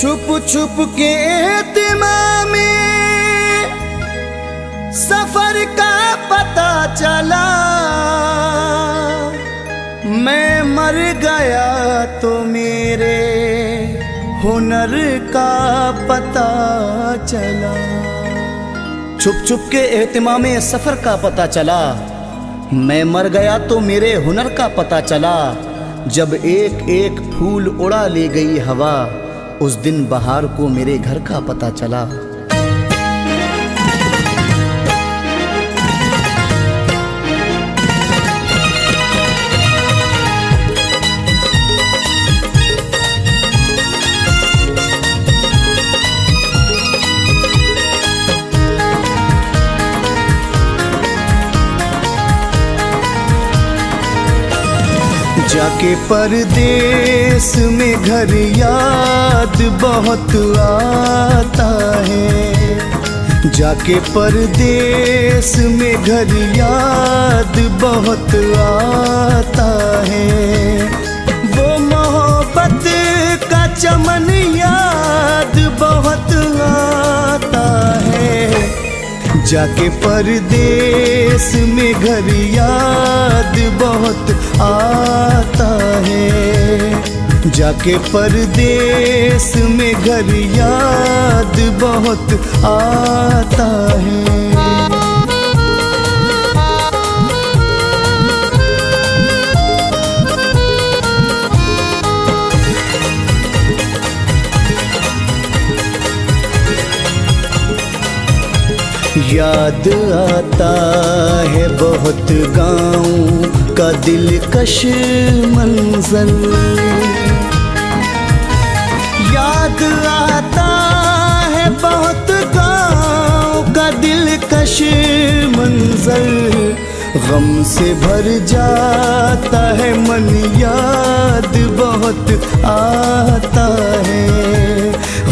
छुप छुप के एहतिमाम में सफर का पता चला। मैं मर गया तो मेरे हुनर का पता चला। छुप छुप के एहतिमाम में सफर का पता चला। मैं मर गया तो मेरे हुनर का पता चला। जब एक एक फूल उड़ा ले गई हवा, उस दिन बहार को मेरे घर का पता चला। जाके परदेस में घर याद बहुत आता है। जाके परदेस में घर याद बहुत आता है। वो मोहब्बत का चमन याद बहुत आता है। जाके परदेस में घर याद बहुत आता है। जाके परदेस में घर याद बहुत आता है। याद आता है बहुत गाँव का दिलकश मंजर। याद आता है बहुत गाँव का दिलकश मंजर। गम से भर जाता है मन, याद बहुत आता है।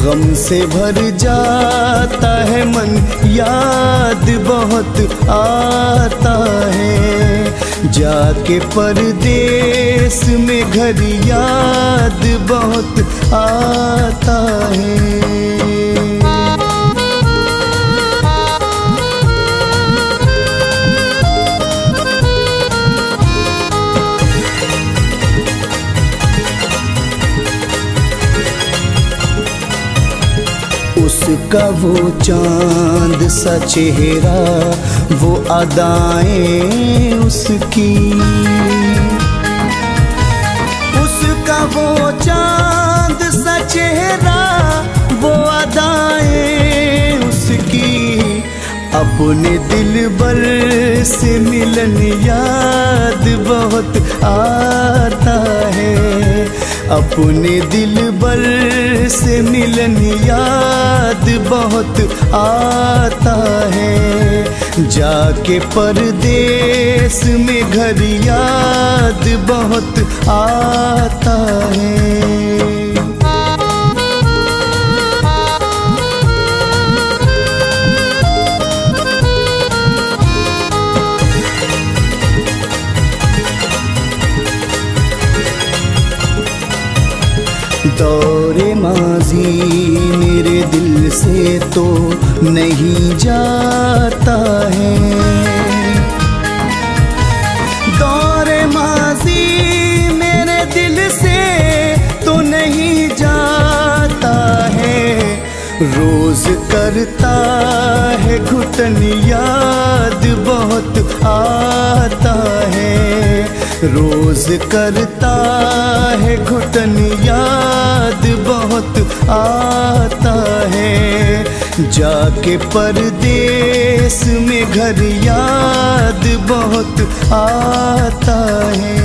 गम से भर जाता है मन, याद बहुत आता है। जाके परदेस में घर याद बहुत आता है। उसका वो चांद सा चेहरा, वो अदाएं उसकी। उसका वो चांद सा चेहरा, वो अदाएं उसकी। अपने दिलबर से मिलन याद बहुत आता है। अपने दिलबर से मिलन याद बहुत आता है। जाके परदेस में घर याद बहुत आता है। दौरे माजी मेरे दिल से तो नहीं जाता है। दौरे माजी मेरे दिल से तो नहीं जाता है। रोज करता है घुटन, याद बहुत आता है। रोज करता है घुटन, याद बहुत आता है। जाके परदेस में घर याद बहुत आता है।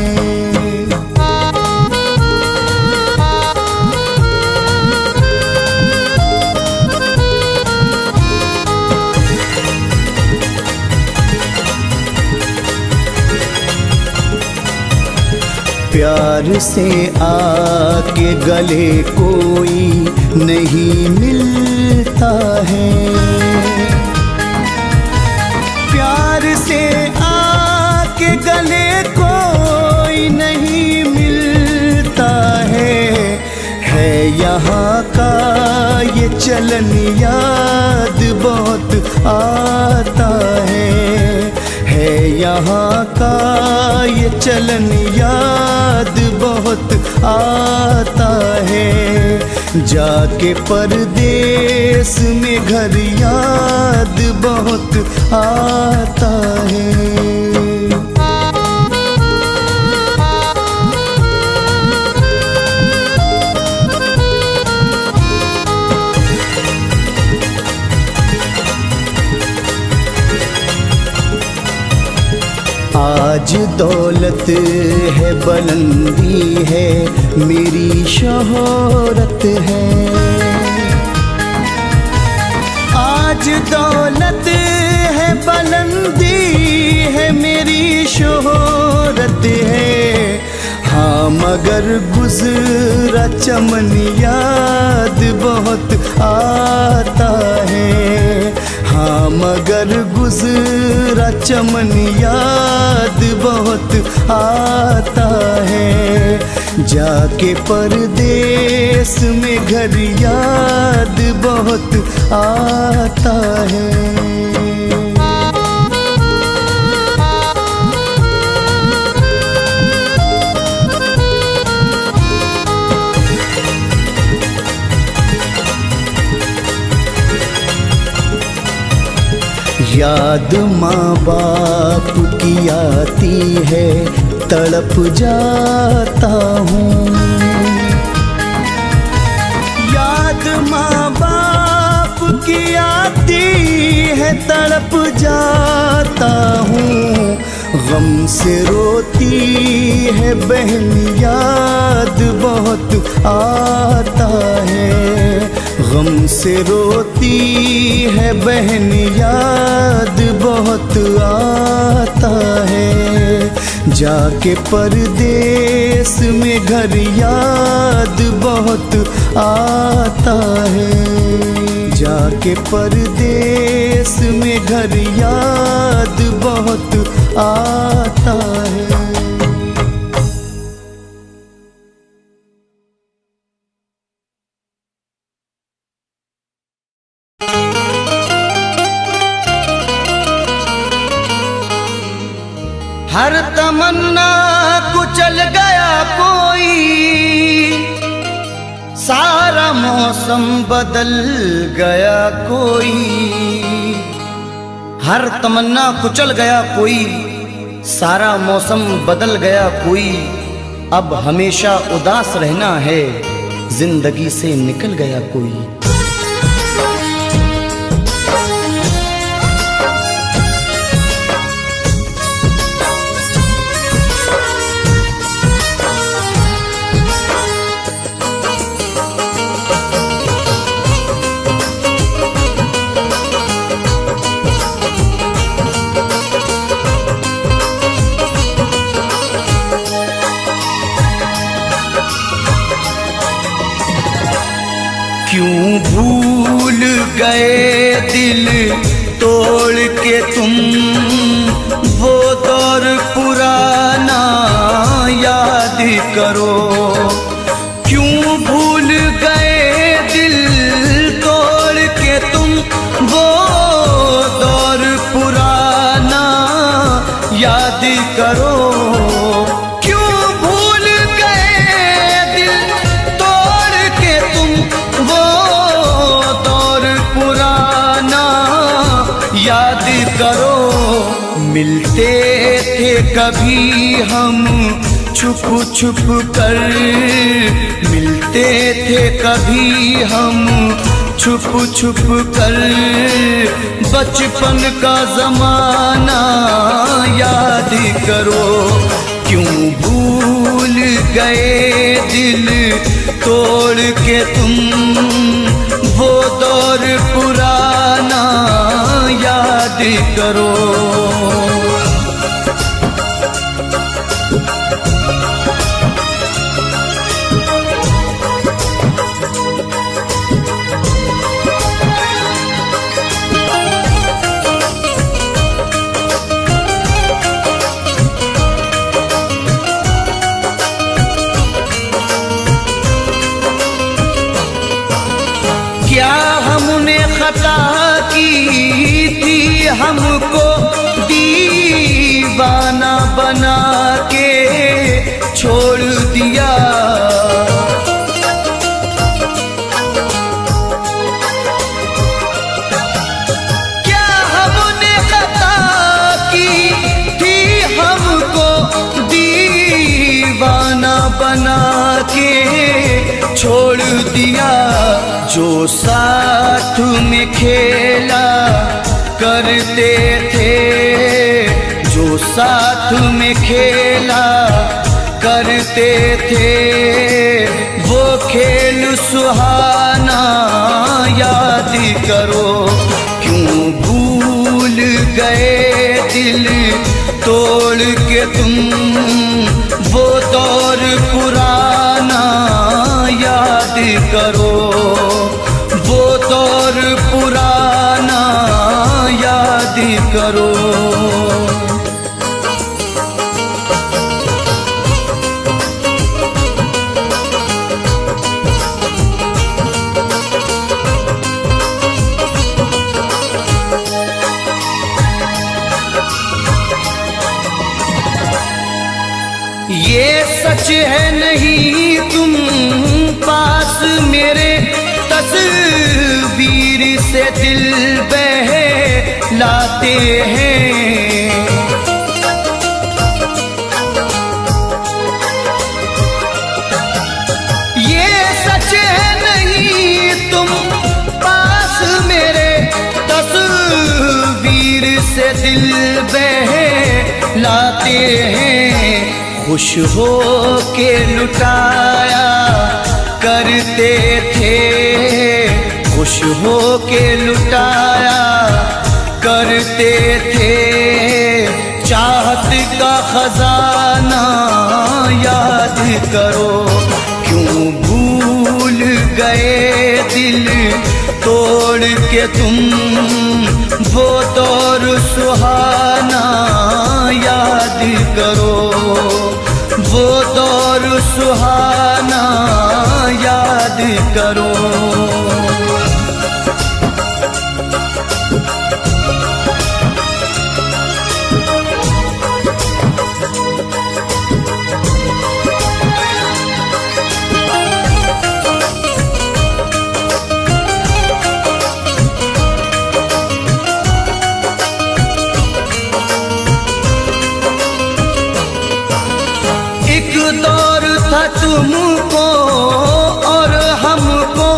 प्यार से आके गले कोई नहीं मिलता है। प्यार से आके गले कोई नहीं मिलता है। यहाँ का ये चलन याद बहुत आता है यहाँ का ये चलन याद बहुत आता है। जाके परदेस में घर याद बहुत आता है। आज दौलत है बुलंदी है मेरी शोहरत है। आज दौलत है बुलंदी है मेरी शोहरत है। हाँ मगर गुजरा चमन याद बहुत आता है। हाँ मगर गुजरा चमन याद बहुत आता है। जाके परदेस में घर याद बहुत आता है। याद माँ बाप की आती है तड़प जाता हूँ। याद माँ बाप की आती है तड़प जाता हूँ। गम से रोती है बहन याद बहुत आता है। गम से रोती है बहन याद बहुत आता है। जाके परदेस में घर याद बहुत आता है। जाके परदेस में घर याद बहुत आता है। हर तमन्ना कुचल गया कोई, सारा मौसम बदल गया कोई। हर तमन्ना कुचल गया कोई, सारा मौसम बदल गया कोई। अब हमेशा उदास रहना है, जिंदगी से निकल गया कोई। क्यों भूल गए दिल तोड़ के तुम, वो दौर पुराना याद करो। क्यों भूल गए दिल तोड़ के तुम, वो दौर पुराना याद करो। याद करो मिलते थे कभी हम छुप छुप कर, मिलते थे कभी हम छुप छुप कर। बचपन का जमाना याद करो। क्यों भूल गए दिल तोड़ के तुम, वो दौर पुराना याद करो। क्या हमको दीवाना बना के छोड़ दिया। क्या हमने खता की थी हमको दीवाना बना के छोड़ दिया। जो साथ में खेला करते थे, जो साथ में खेला करते थे, वो खेल सुहाना याद करो। क्यों भूल गए दिल तोड़ के तुम वो दौर पुराना याद करो, वो दौर पुराना याद करो। ये सच है नहीं तुम पास मेरे, तस्वीर से दिल बहलाते हैं। ये सच है नहीं तुम पास मेरे, तस्वीर से दिल बहलाते हैं। खुश हो के लुटाया करते थे, खुश हो के लुटाया करते थे। चाहत का खजाना याद करो। क्यों भूल गए दिल तोड़ के तुम वो दौर सुहाना याद करो, वो दौर सुहाना याद करो। दौर था तुमको और हमको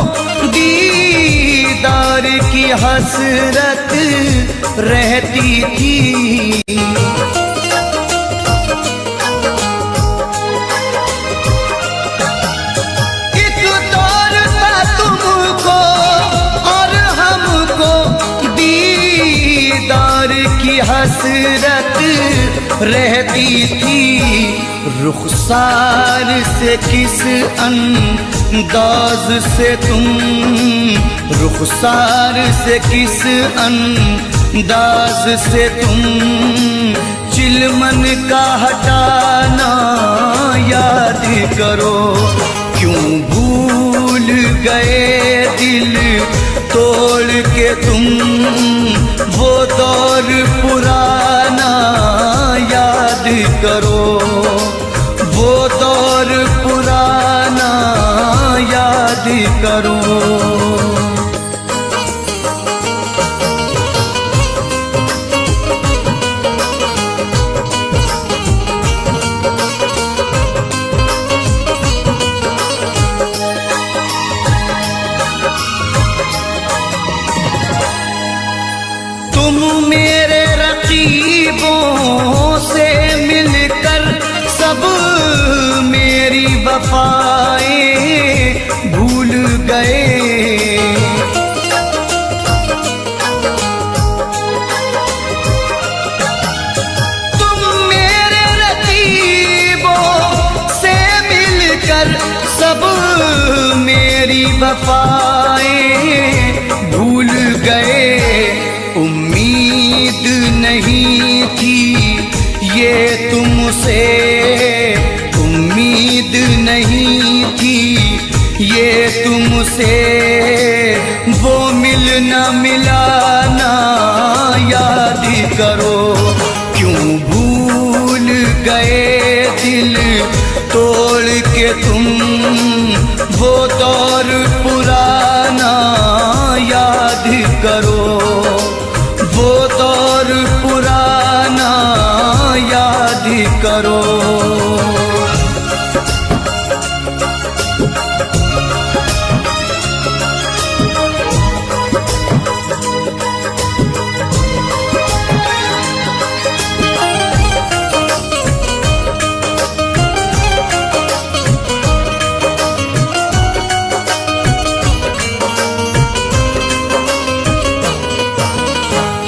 दीदार की हसरत रहती थी। एक दौर था तुमको और हमको दीदार की हसरत रहती थी। रुखसार से किस अंदाज से तुम, रुखसार से किस अंदाज से तुम चिलमन का हटाना याद करो। क्यों भूल गए दिल तोड़ के तुम वो दौर पुराना याद करो, वो दौर पुराना याद करो। तुम मेरे रकीबों से मिलकर सब मेरी वफाएं भूल गए। तुम मेरे रकीबों से मिलकर सब मेरी वफाएं भूल गए। उम्मीद नहीं थी ये तुमसे, उम्मीद नहीं थी ये तुमसे, वो मिल न मिलाना याद करो, क्यों भूल गए दिल तोड़ के तुम वो दौर पुराना याद करो, वो दौर पुराना याद करो।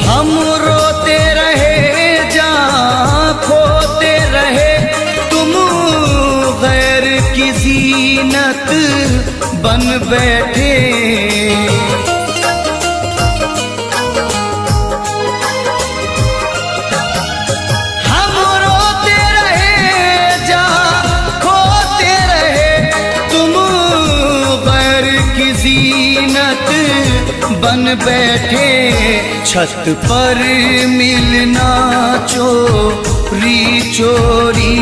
हम रोते रहे जहाँ खोते रहे, तुम गैर की ज़ीनत बन बैठे। हम रोते रहे जहाँ खोते रहे, तुम गैर की ज़ीनत बन बैठे। छत पर मिलना चोरी चोरी,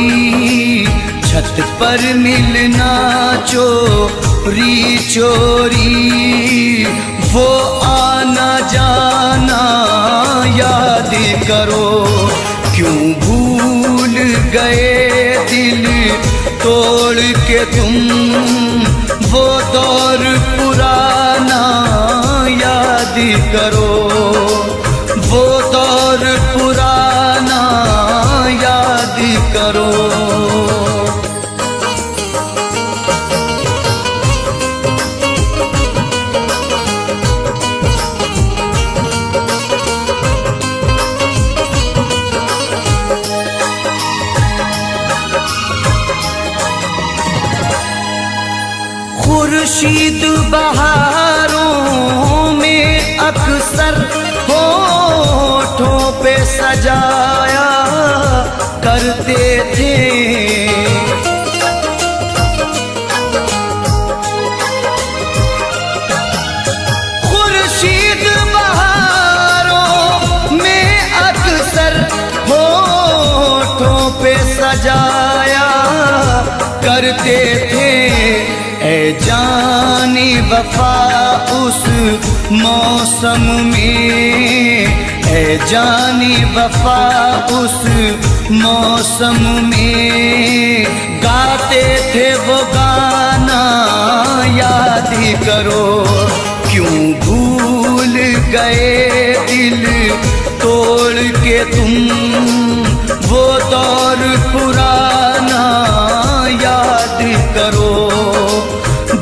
छत पर मिलना चोरी चोरी, वो आना जाना याद करो, क्यों भूल गए दिल तोड़ के तुम वो दौर पुराना याद करो, वो दौर पुराना याद करो। खुर्शीद बहारों में अक्सर होठों पे सजाया करते थे, खुर्शीद बहारों में अक्सर होठों पे सजाया करते थे। ऐ जानी वफा उस मौसम में, ऐ जानी वफा उस मौसम में, गाते थे वो गाना याद करो, क्यों भूल गए दिल तोड़ के तुम वो दौर पुराना याद करो,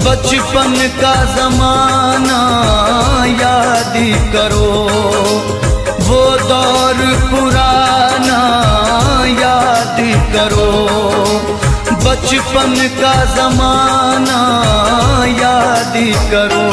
बचपन का ज़माना याद करो, वो दौर पुराना याद करो, बचपन का ज़माना याद करो।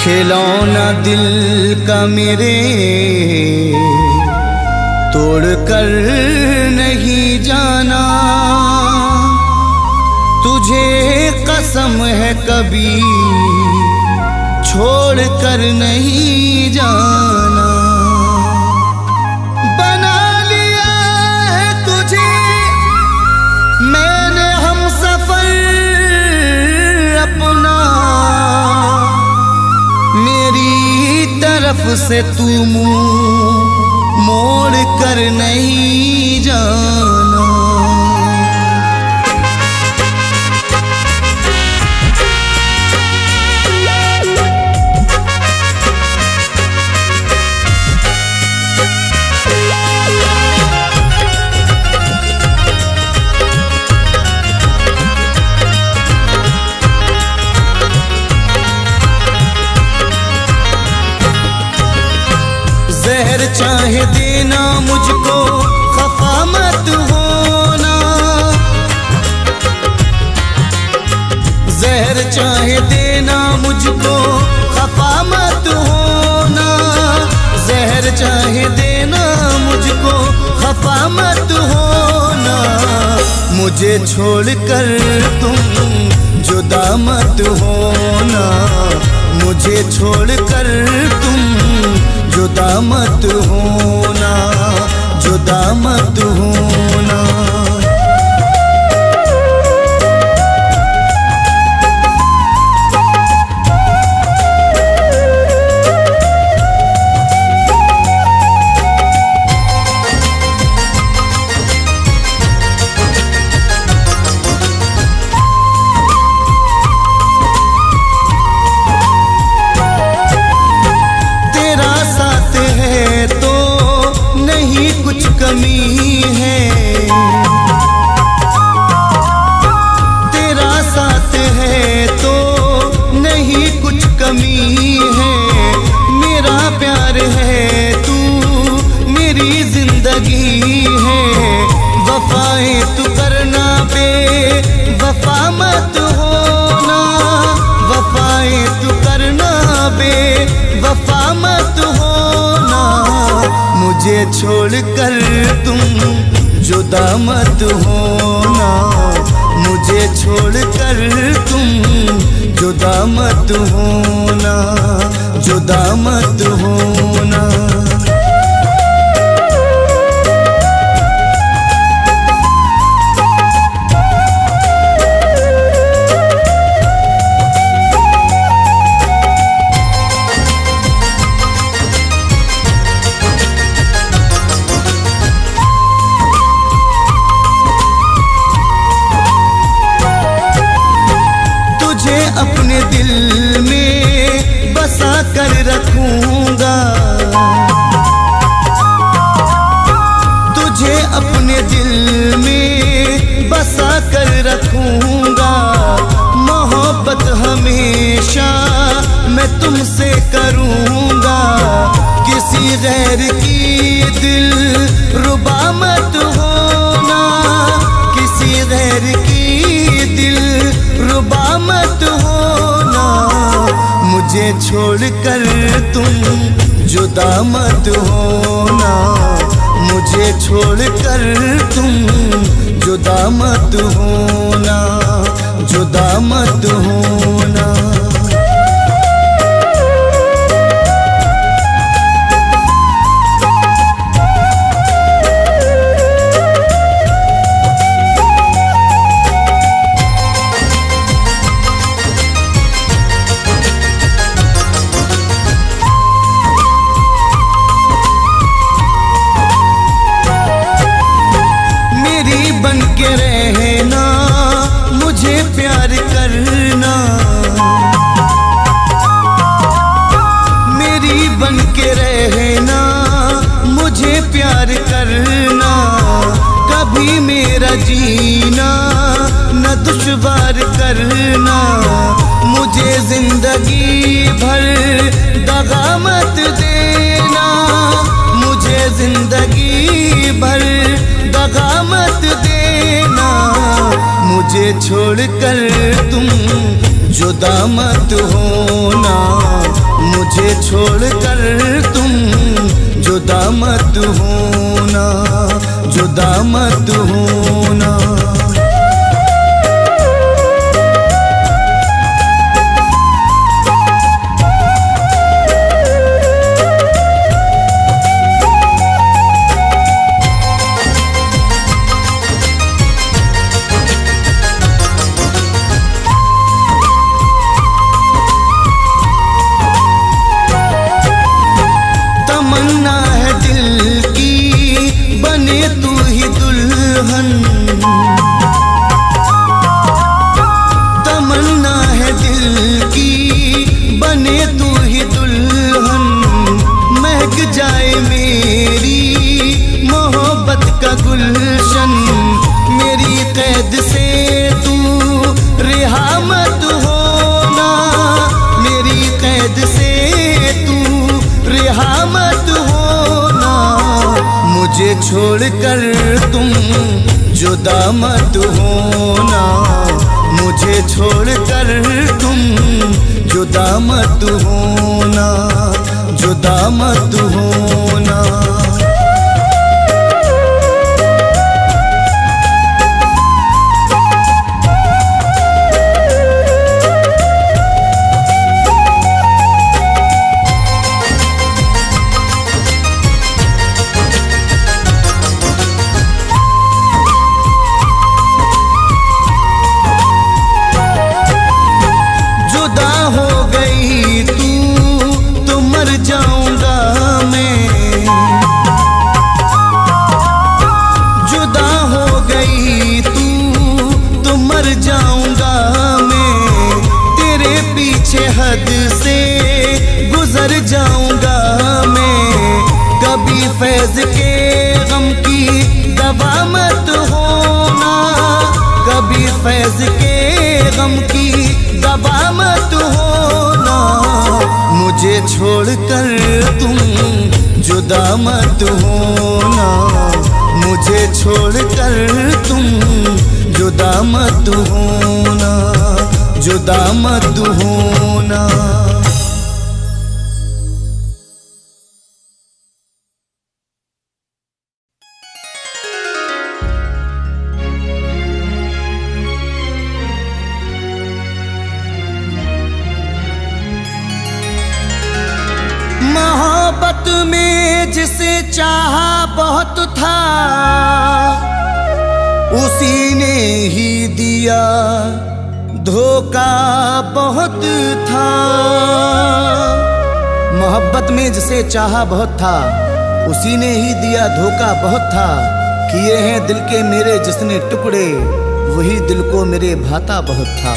खिलौना दिल का मेरे तोड़ कर नहीं जाना, तुझे कसम है कभी छोड़ कर नहीं जाना। बना लिया है तुझे मैंने हमसफर अपना, मेरी तरफ से तू मुंह मोड़ कर नहीं जाना। जहर चाहे देना मुझको, खफा मत होना। जहर चाहे देना मुझको, खफा मत होना। जहर चाहे देना मुझको, खफा मत होना। मुझे छोड़कर तुम जुदा मत होना। मुझे छोड़कर तुम जुदा मत होना, जुदा मत होना। कमी है तेरा साथ है तो नहीं कुछ कमी है। मेरा प्यार है तू मेरी जिंदगी है। वफाएं तू करना बे वफा मत होना। वफाएं तू करना बे वफा मत होना। मुझे छोड़कर तुम जुदा मत होना। मुझे छोड़कर तुम जुदा मत होना, जुदा मत होना। अपने दिल में बसा कर रखूंगा। तुझे अपने दिल में बसा कर रखूंगा। मोहब्बत हमेशा मैं तुमसे करूंगा। किसी गैर की दिल रुबा मत होना। किसी गैर की दिल रुबा मत होना। मुझे छोड़कर तुम जुदा मत होना। मुझे छोड़कर तुम जुदा मत होना, जुदा मत होना। बन के रहना मुझे प्यार करना। मेरी बन के रहना मुझे प्यार करना। कभी मेरा जीना न दुश्वार करना। मुझे जिंदगी भर दगा मत देना। मुझे जिंदगी भर दगा मत देना। मुझे छोड़कर तुम जुदा मत होना। मुझे छोड़कर तुम जुदा मत होना, जुदा मत होना। छोड़कर तुम जुदा मत होना, मुझे छोड़कर तुम जुदा मत होना, जुदा मत होना। हद से गुजर जाऊंगा मैं, कभी फैज के गम की दवा मत होना, कभी फैज के गम की दवा मत होना। मुझे छोड़कर तुम जुदा मत होना, मुझे छोड़कर तुम जुदा मत होना, जुदा मत होना। मोहब्बत में जिसे चाहा बहुत था, उसी ने ही दिया धोखा बहुत था। मोहब्बत में जिसे चाहा बहुत था, उसी ने ही दिया धोखा बहुत था। किए हैं दिल के मेरे जिसने टुकड़े, वही दिल को मेरे भाता बहुत था।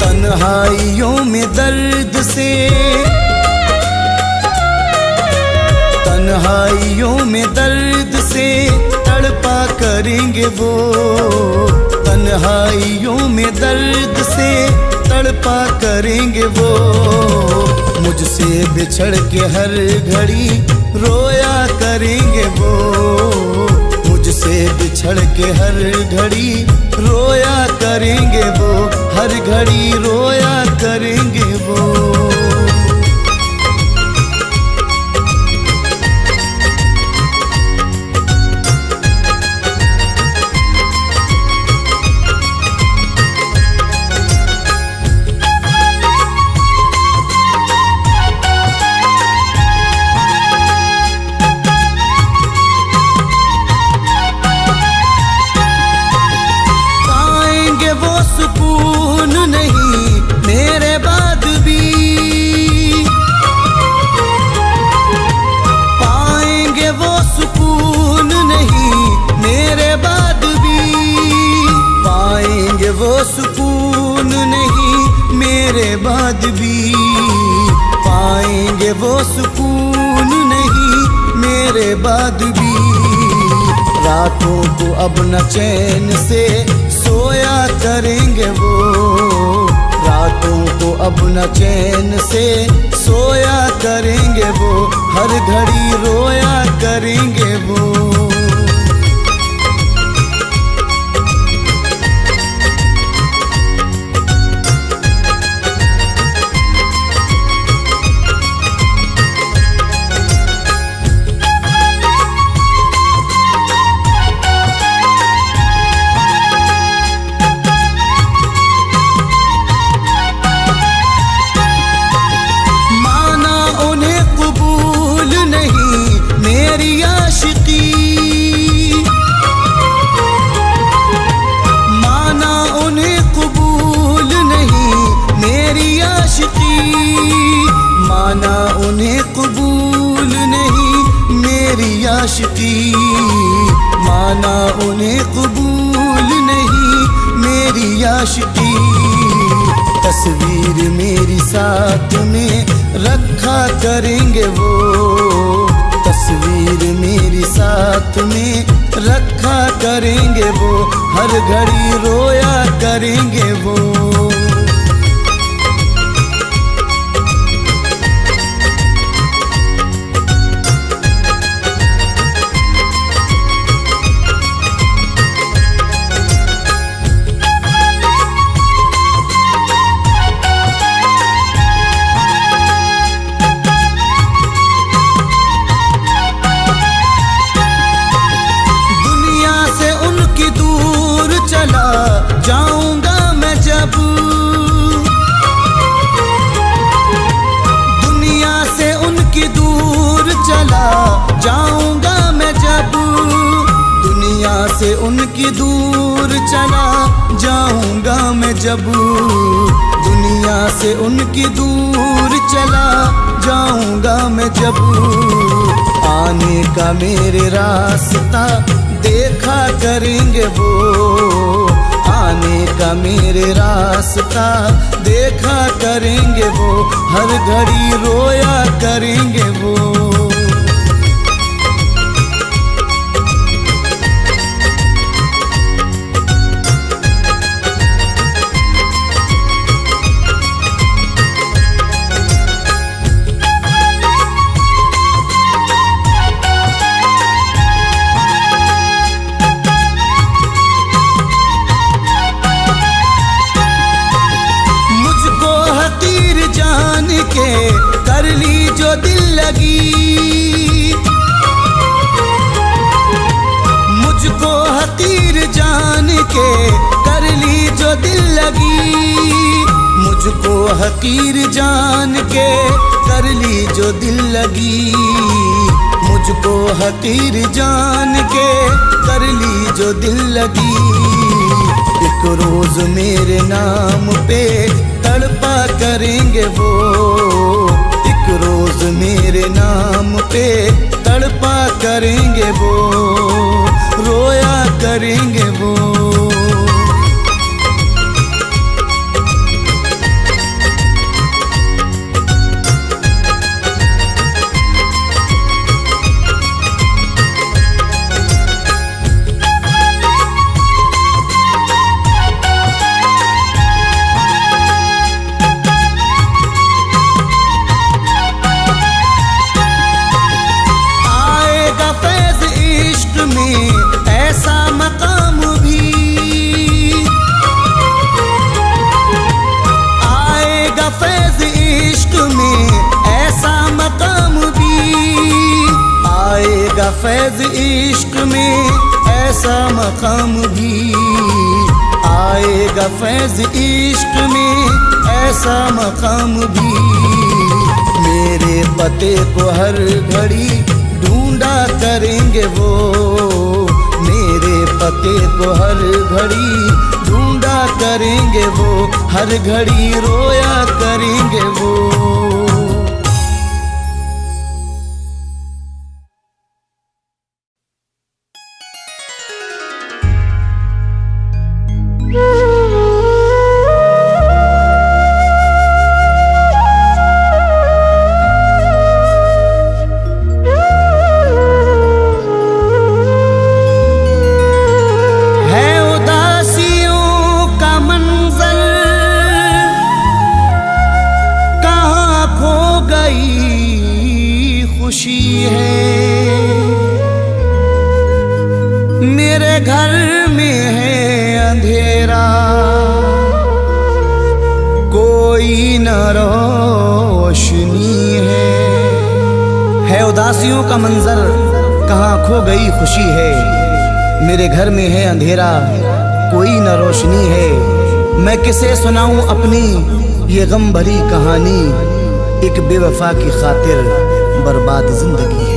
तन्हाइयों में दर्द से, तन्हाइयों में दर्द से तड़पा करेंगे वो, तन्हाइयों में दर्द से तड़पा करेंगे वो। मुझसे बिछड़ के हर घड़ी रोया करेंगे वो, मुझसे बिछड़ के हर घड़ी रोया करेंगे वो, हर घड़ी रोया करेंगे वो। सुकून नहीं मेरे बाद भी, पाएंगे वो सुकून नहीं मेरे बाद भी, पाएंगे वो सुकून नहीं मेरे बाद भी, पाएंगे वो सुकून नहीं मेरे बाद भी। रातों को अब न चैन से सोया करेंगे वो, रातों को अब न चैन से सोया करेंगे वो, हर घड़ी रोया करेंगे वो। मेरी आशिकी उन्हें कबूल नहीं मेरी आशिकी। तस्वीर मेरी साथ में रखा करेंगे वो, तस्वीर मेरी साथ में रखा करेंगे वो, हर घड़ी रोया करेंगे वो। जाऊंगा मैं जब दुनिया से उनकी दूर चला जाऊंगा मैं जब, दुनिया से उनकी दूर चला जाऊंगा मैं जब, दुनिया से उनकी दूर चला जाऊंगा मैं जब। आने का मेरे रास्ता देखा करेंगे वो, आने का मेरे रास्ता देखा करेंगे वो, हर घड़ी रोया करेंगे वो। कर ली जो दिल लगी, मुझको हकीर जान के कर ली जो दिल लगी, मुझको हकीर जान के कर ली जो दिल लगी, मुझको हकीर जान के कर ली जो दिल लगी। एक रोज मेरे नाम पे तड़पा करेंगे वो, एक रोज मेरे नाम पे तड़पा करेंगे वो, रोया करेंगे वो। ऐसा मकाम भी आएगा फैज़ इश्क में, ऐसा मकाम भी आएगा फैज़ इश्क में, ऐसा मकाम भी आएगा फैज़ इश्क में, ऐसा मकाम भी। मेरे पते को हर घड़ी ढूंढा करेंगे वो, मेरे पते को हर घड़ी ढूंढा करेंगे वो, हर घड़ी रोया करेंगे वो। खुशी है मेरे घर में है अंधेरा, कोई न रोशनी है उदासियों का मंजर, कहाँ खो गई खुशी है। मेरे घर में है अंधेरा, कोई न रोशनी है। मैं किसे सुनाऊं अपनी ये गम भरी कहानी, एक बेवफा की खातिर बर्बाद जिंदगी है।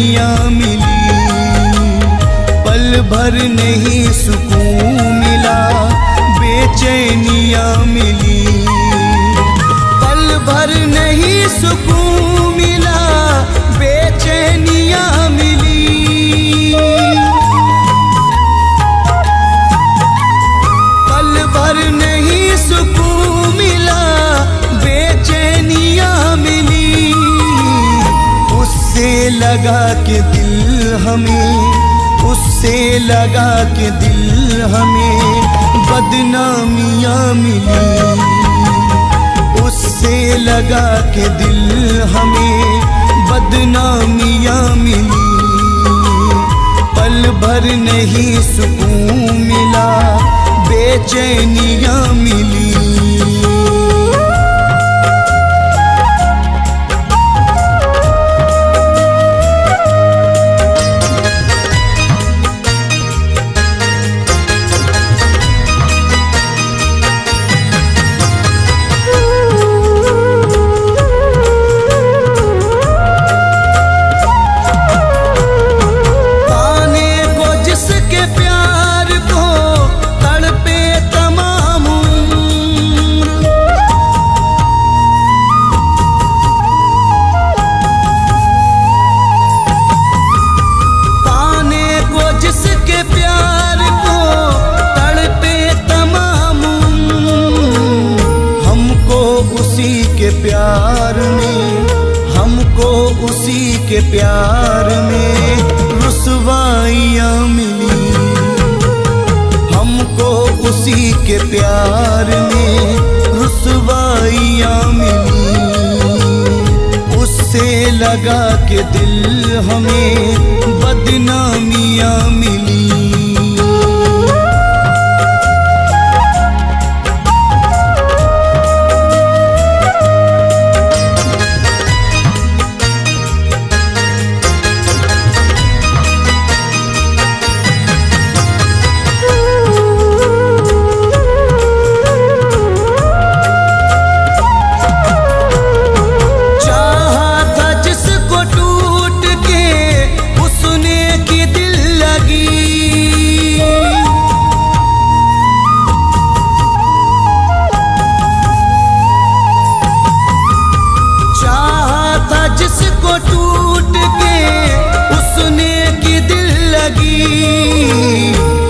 बेचैनियाँ मिली, पल भर नहीं सुकून मिला, बेचैनियाँ मिली, पल भर नहीं सुकून मिला, बेचैनियाँ मिली। पल भर नहीं सुकून मिला, बेचैनियाँ मिली। उससे लगा के दिल हमें, उससे लगा के दिल हमें बदनामियाँ मिली, उससे लगा के दिल हमें बदनामियाँ मिली। पल भर नहीं सुकून मिला, बेचैनियाँ मिली। प्यार में हमको उसी के प्यार में रुसवाइयाँ मिली, हमको उसी के प्यार में रुसवाइयाँ मिली। उससे लगा के दिल हमें बदनामियाँ मिली।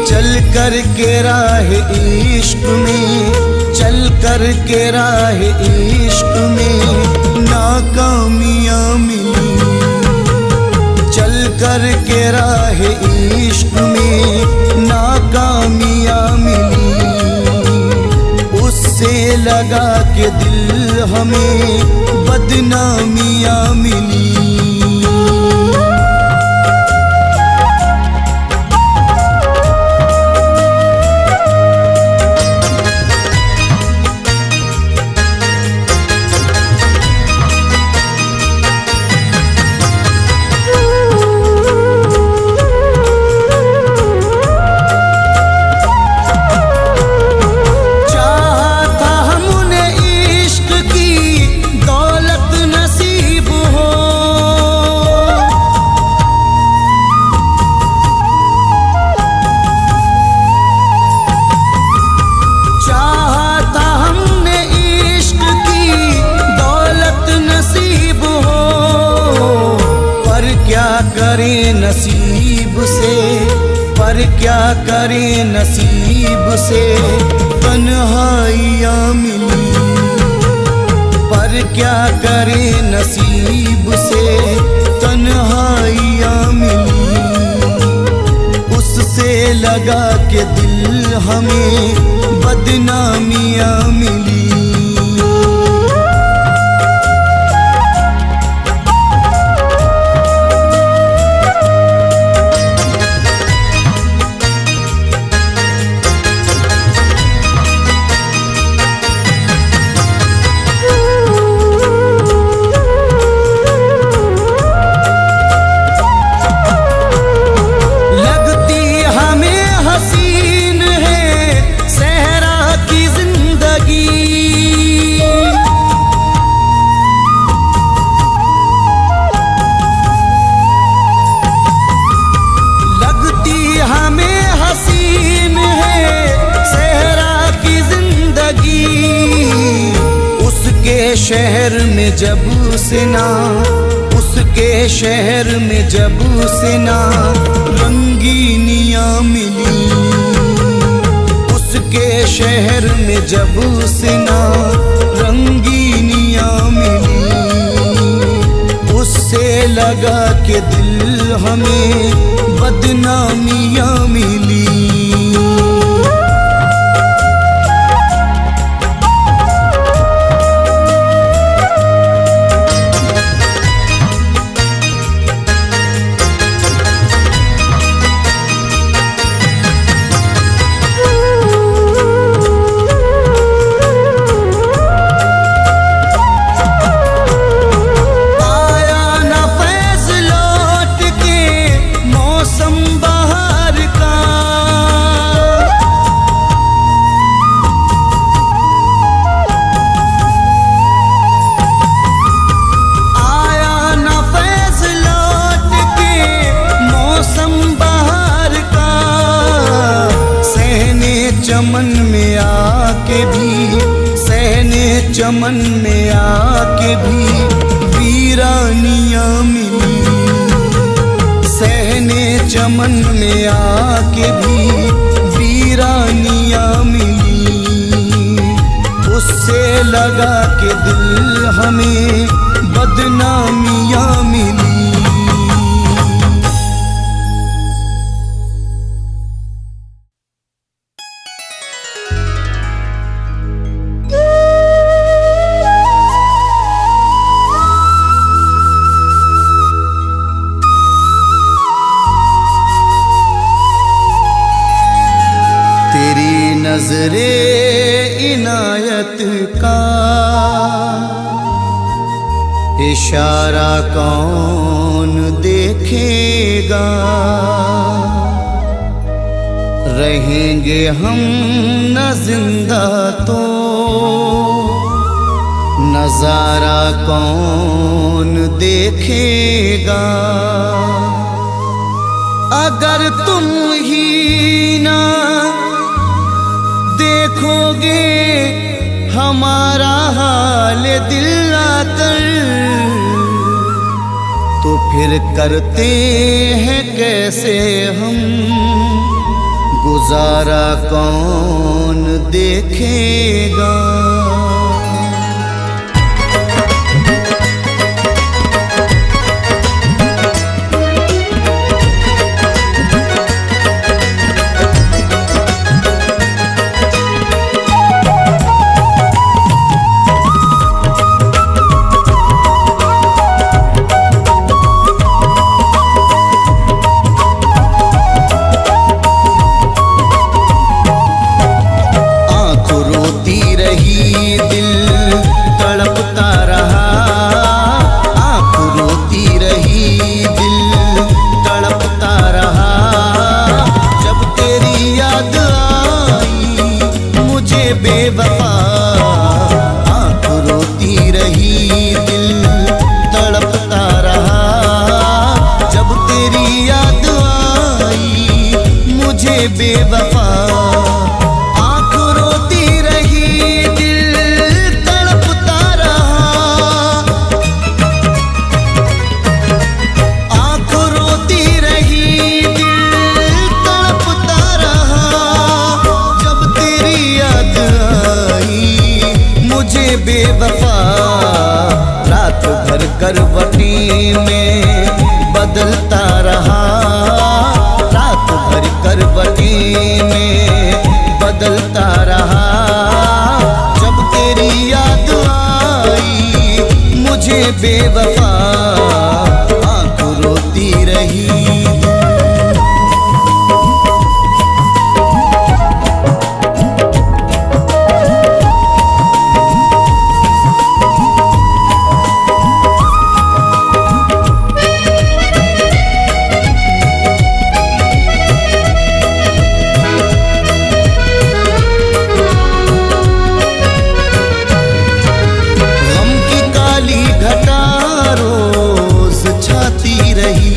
चल कर के राह इश्क में, चल कर के राह इश्क में नाकामियाँ मिली, चल कर के राह इश्क में नाकामियाँ मिली। उससे लगा के दिल हमें बदनामियाँ मिली। करें नसीब से, पर क्या करें नसीब से तन्हाइयाँ मिली, पर क्या करें नसीब से तन्हाइयाँ मिली। उससे लगा के दिल हमें बदनामियाँ मिली। हसीन है सहरा की जिंदगी, शहर में जब से ना, उसके शहर में जब से ना रंगीनियाँ मिली, उसके शहर में जब से ना रंगीनियाँ मिली, उससे लगा के दिल हमें बदनामियाँ मिली। चमन में आके भी, सहने चमन में आके भी वीरानियाँ मिली, सहने चमन में आके भी वीरानियाँ मिली, उससे लगा के दिल हमें बदनामियाँ मिली। नज़रे इनायत का इशारा कौन देखेगा, रहेंगे हम न जिंदा तो नजारा कौन देखेगा। अगर तुम ही ना देखोगे हमारा हाल दिल आकर, तो फिर करते हैं कैसे हम, गुजारा कौन देखेगा। बेवफा आँख रोती रही, दिल तड़पता रहा, जब तेरी याद आई मुझे बेवफा। आँख रोती रही, दिल तड़पता रहा, आँख रोती रही, दिल तड़पता रहा, जब तेरी याद मुझे बेवफा। रात भर करवटी में बदलता रहा, रात भर करवटी में बदलता रहा, जब तेरी याद आई मुझे बेवफा। आँख रोती रही। घटा रोज छाती रही,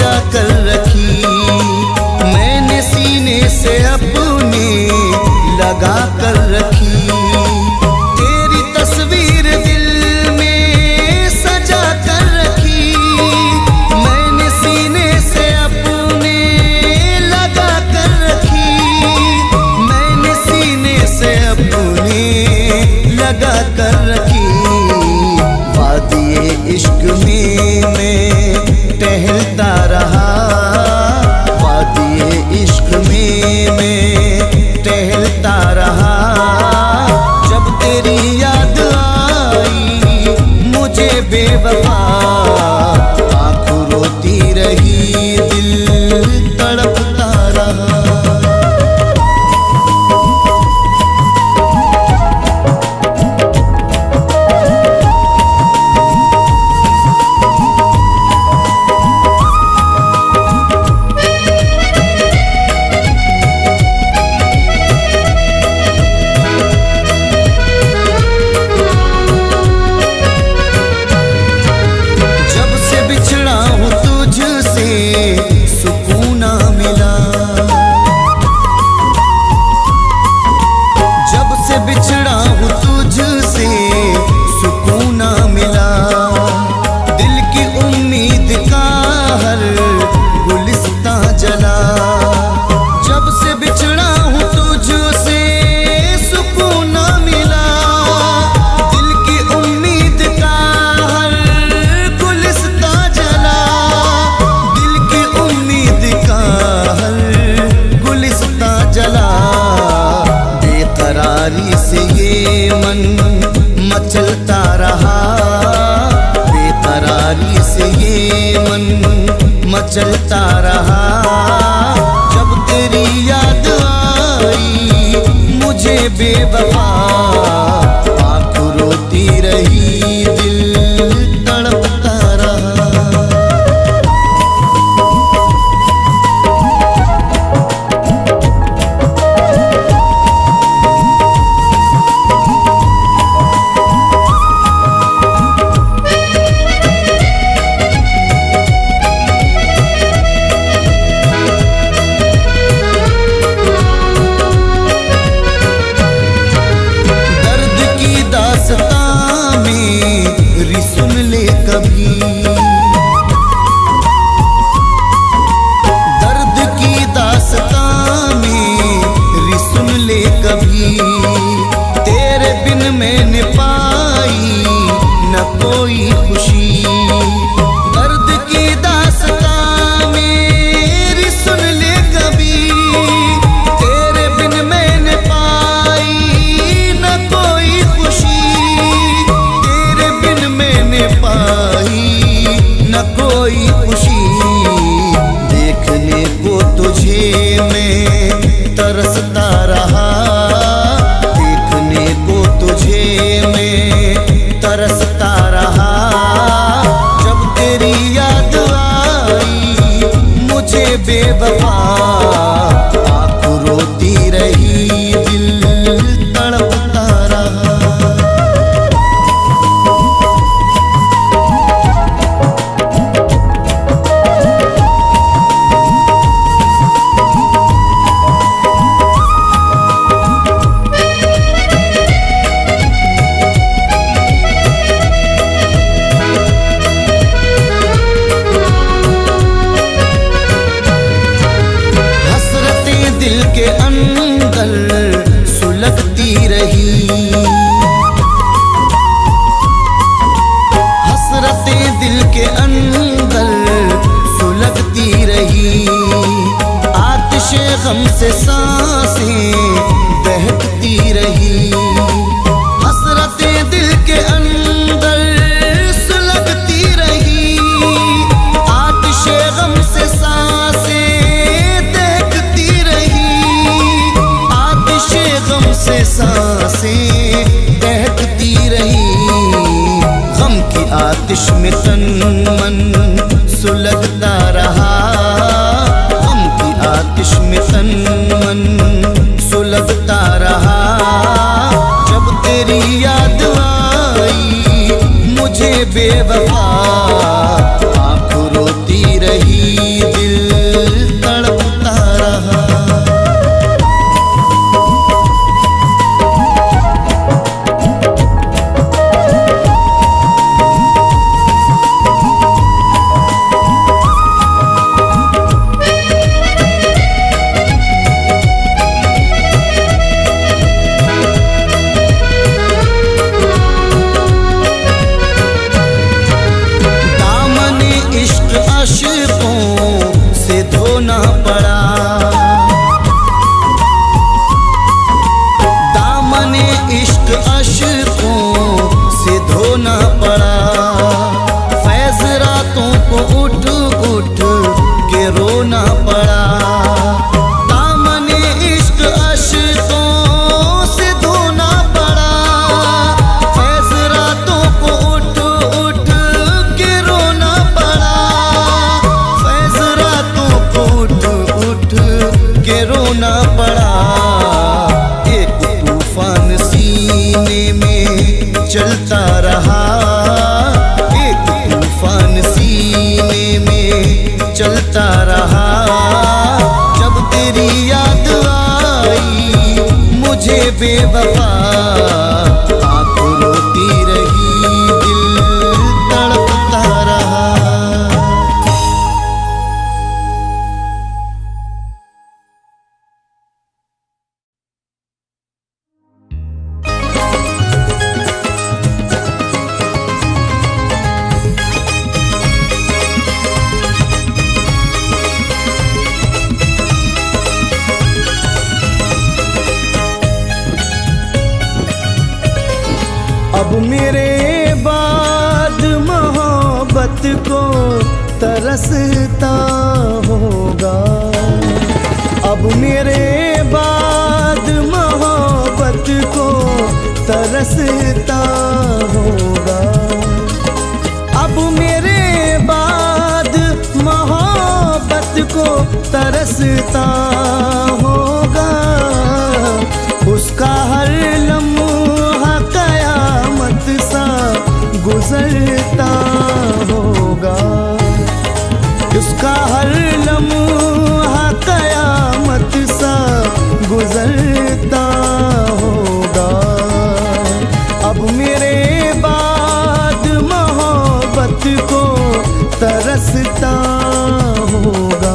बचा कर रखी, मैंने सीने से अपने लगा कर रखी। तेरी तस्वीर दिल में सजा कर रखी, मैंने सीने से अपने लगा कर रखी, मैंने सीने से अपने लगा कर रखी। वादिए इश्क में मैं टहलता रहा, वादिए इश्क में मैं टहलता रहा। जब तेरी याद आई मुझे बेवफा, आँख रोती रही दिल तड़पता रहा। बिछड़ा हूँ तुझसे सुकून ना मिला, दिल की उम्मीद का हर गुलिस्तां जला। जब से बिछड़ा हूँ तुझसे सुकून ना मिला, दिल की उम्मीद का हर गुलिस्तां जला, दिल की उम्मीद का हर गुलिस्तां जला। बेकरारी से ये मन मचलता रहा, बेकरारी से ये मन मचलता रहा। जब तेरी याद आई मुझे बेवफा, आँख रोती रही दिल तड़पता रहा। सुन ले कभी दर्द की दास्तां मेरी, सुन ले कभी। तेरे बिन मैंने पाई न कोई खुशी, दर्द की दास्तां मेरी सुन ले कभी। तेरे बिन मैंने पाई न कोई खुशी, पाई न कोई खुशी। देखने को तुझे मैं तरसता रहा, देखने को तुझे मैं तरसता रहा। जब तेरी याद आई मुझे बेवफा, आँख रोती रही दिल तड़पता रहा। दिल के अंदर सुलगती रही, हसरतें दिल के अंदर सुलगती रही। आतिशे गम से सांसें बहकती रही, हसरतें दिल के अंदर सुलगती रही। आतिशे गम से सांसें से सांसें बहकती रही। गम की आतिश में तन मन सुलगता रहा, गम की आतिश में तन मन सुलगता रहा। जब तेरी याद आई मुझे बेवफा, आँख रोती रही रातों को उठ उठ के रोना पड़ा। दामने इश्क अश्कों से धोना पड़ा। फैज रातों को उठ उठ के रोना पड़ा। फैज रातों को उठ उठ के रोना पड़ा। एक तूफान सीने में चलता रहा। एक तूफान सीने में चलता रहा। जब तेरी याद आई मुझे बेवफा, आँख रोती रही दिल तड़पता रहा। अब मेरे बाद मोहब्बत को तरसता होगा। अब मेरे बाद मोहब्बत को तरसता होगा। अब मेरे बाद मोहब्बत को तरसता होगा। उसका हर लम्हा कयामत सा गुजरता होगा। उसका हर लम्हा कयामत सा गुजरता होगा। अब मेरे बाद मोहब्बत को तरसता होगा।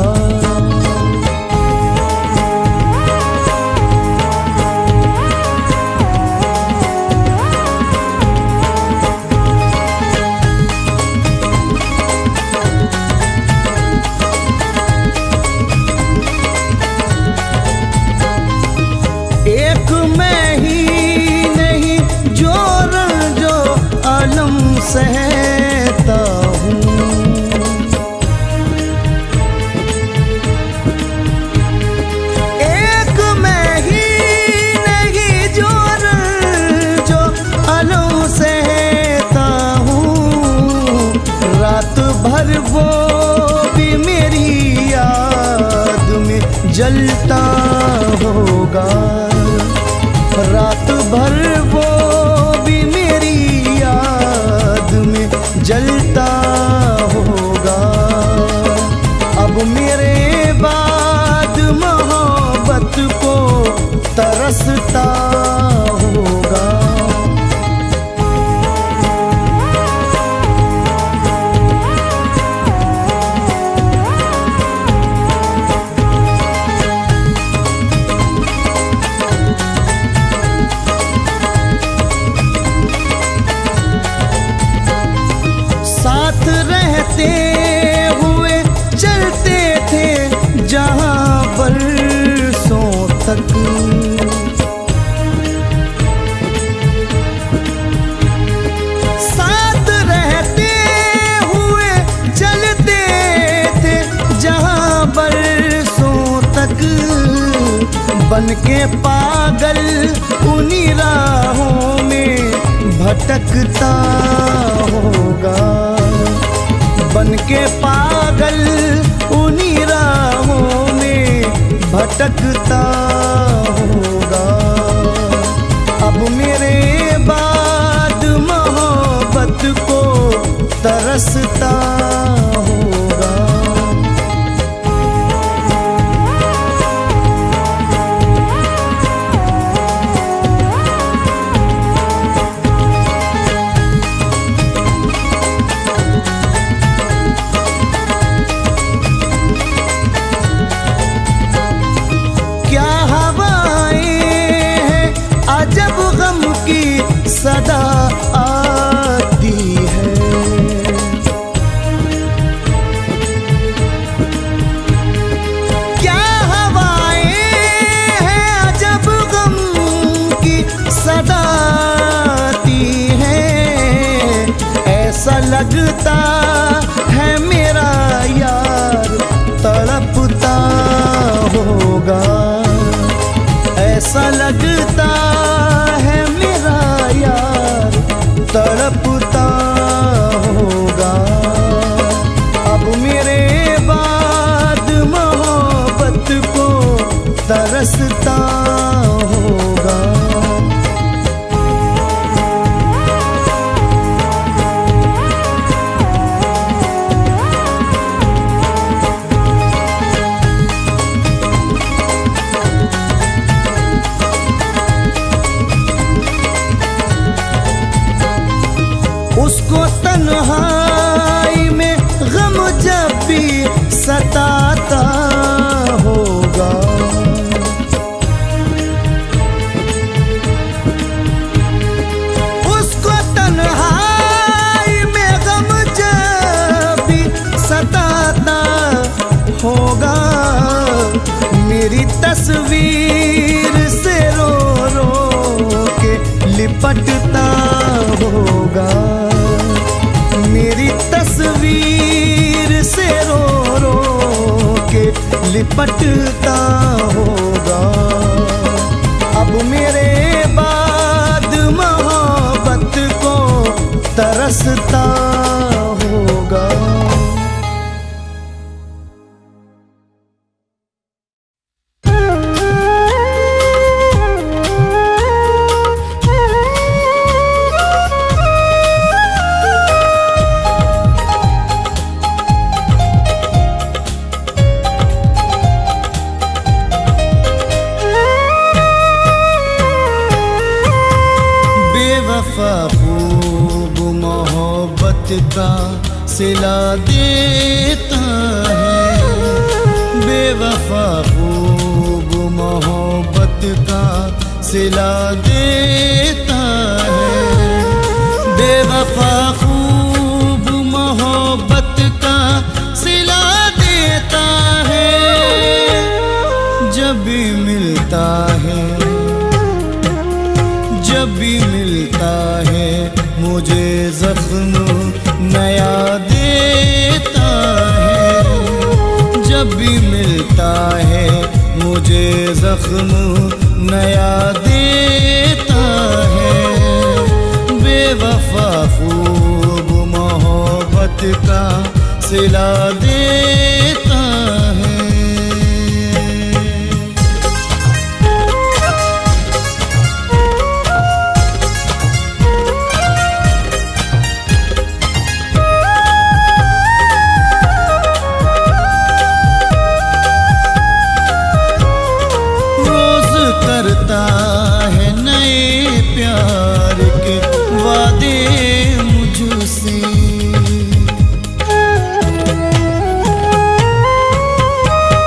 एक मैं ही नहीं जो रंज जो आलम सहता हूँ। एक मैं ही नहीं जो रंज जो आलम सहता हूँ। रात भर वो भी मेरी याद में जलता होगा। रात भर वो भी मेरी याद में जलता होगा। अब मेरे बाद मोहब्बत को तरसता होगा। साथ रहते हुए चलते थे जहाँ बरसों तक। साथ रहते हुए चलते थे जहाँ बरसों तक। बन के पागल उन्हीं राहों में भटकता होगा। बन के पागल उन्हीं राहों में भटकता होगा। अब मेरे बाद मोहब्बत को तरसता होगा। सदा आती है। तस्वीर से रो रो के लिपटता होगा, मेरी तस्वीर से रो रो के लिपटता होगा। अब मेरे बाद मोहब्बत को तरसता होगा। बेवफा खूब मोहब्बत का सिला देता है, बेवफा खूब मोहब्बत का सिला देता है, बेवफा खूब मोहब्बत का सिला देता है। जब भी मिलता है, जब भी मिलता है मुझे जख्म नया देता है, जब भी मिलता है मुझे जख्म नया देता है। बेवफा खूब मोहब्बत का सिला देता है। करता है नए प्यार के वादे मुझसे,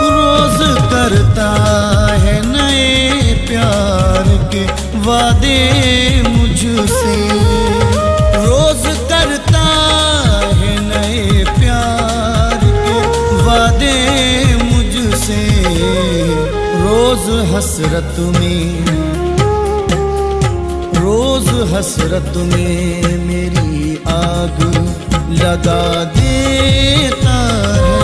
रोज करता है नए प्यार के वादे मुझसे, रोज करता है नए प्यार के वादे मुझसे। रोज हसरत में, रोज हसरत में मेरी आग लगा देता है,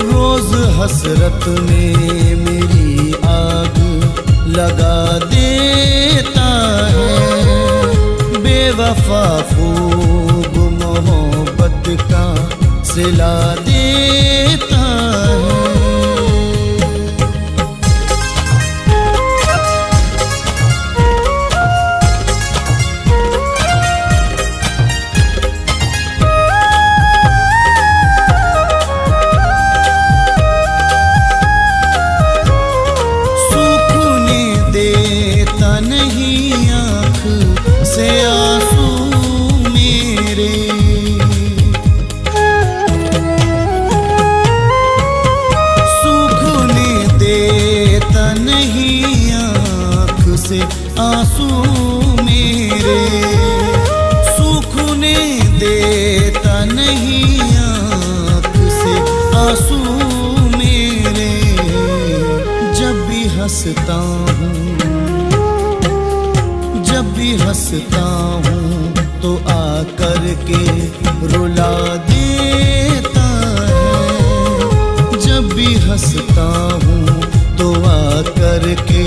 रोज हसरत में मेरी आग लगा देता है। बेवफा खूब मोहब्बत का सिला देता है। से आंसू मेरे, सूखने देता नहीं आँख से आंसू मेरे, सूखने देता नहीं आँख से आंसू मेरे। जब भी हंसता हूँ, जब भी हंसता हूँ तो आकर के रुला देता है, जब भी हंसता हूँ तो आकर के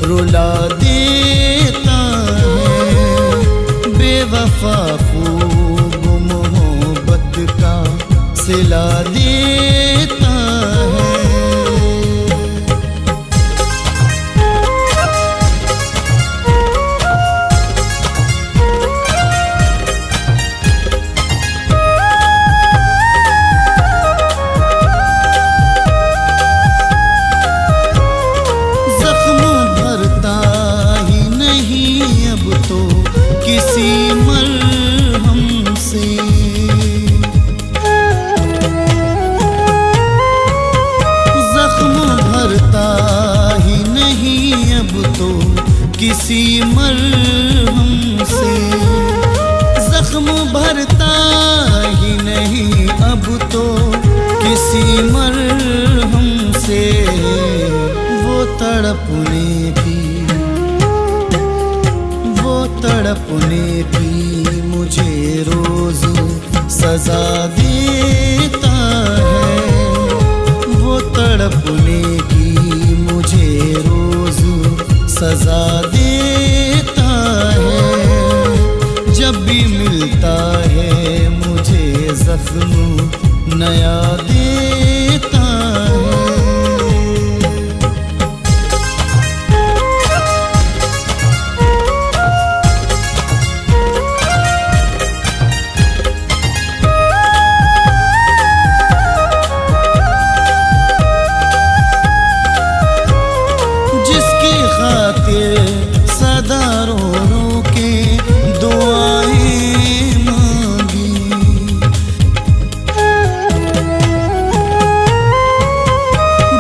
रुला देता है। बेवफा खूब मोहब्बत का सिला देता है। किसी मरहम से जख्म भरता ही नहीं अब तो, किसी मरहम से जख्म भरता ही नहीं अब तो, किसी मरहम से। वो तड़पने की मुझे रोज सजा देता है। वो तड़पने की मुझे रोज सजा देता है। जब भी मिलता है मुझे जख्म नया देता है। सदा रो रो के दुआएं मांगी,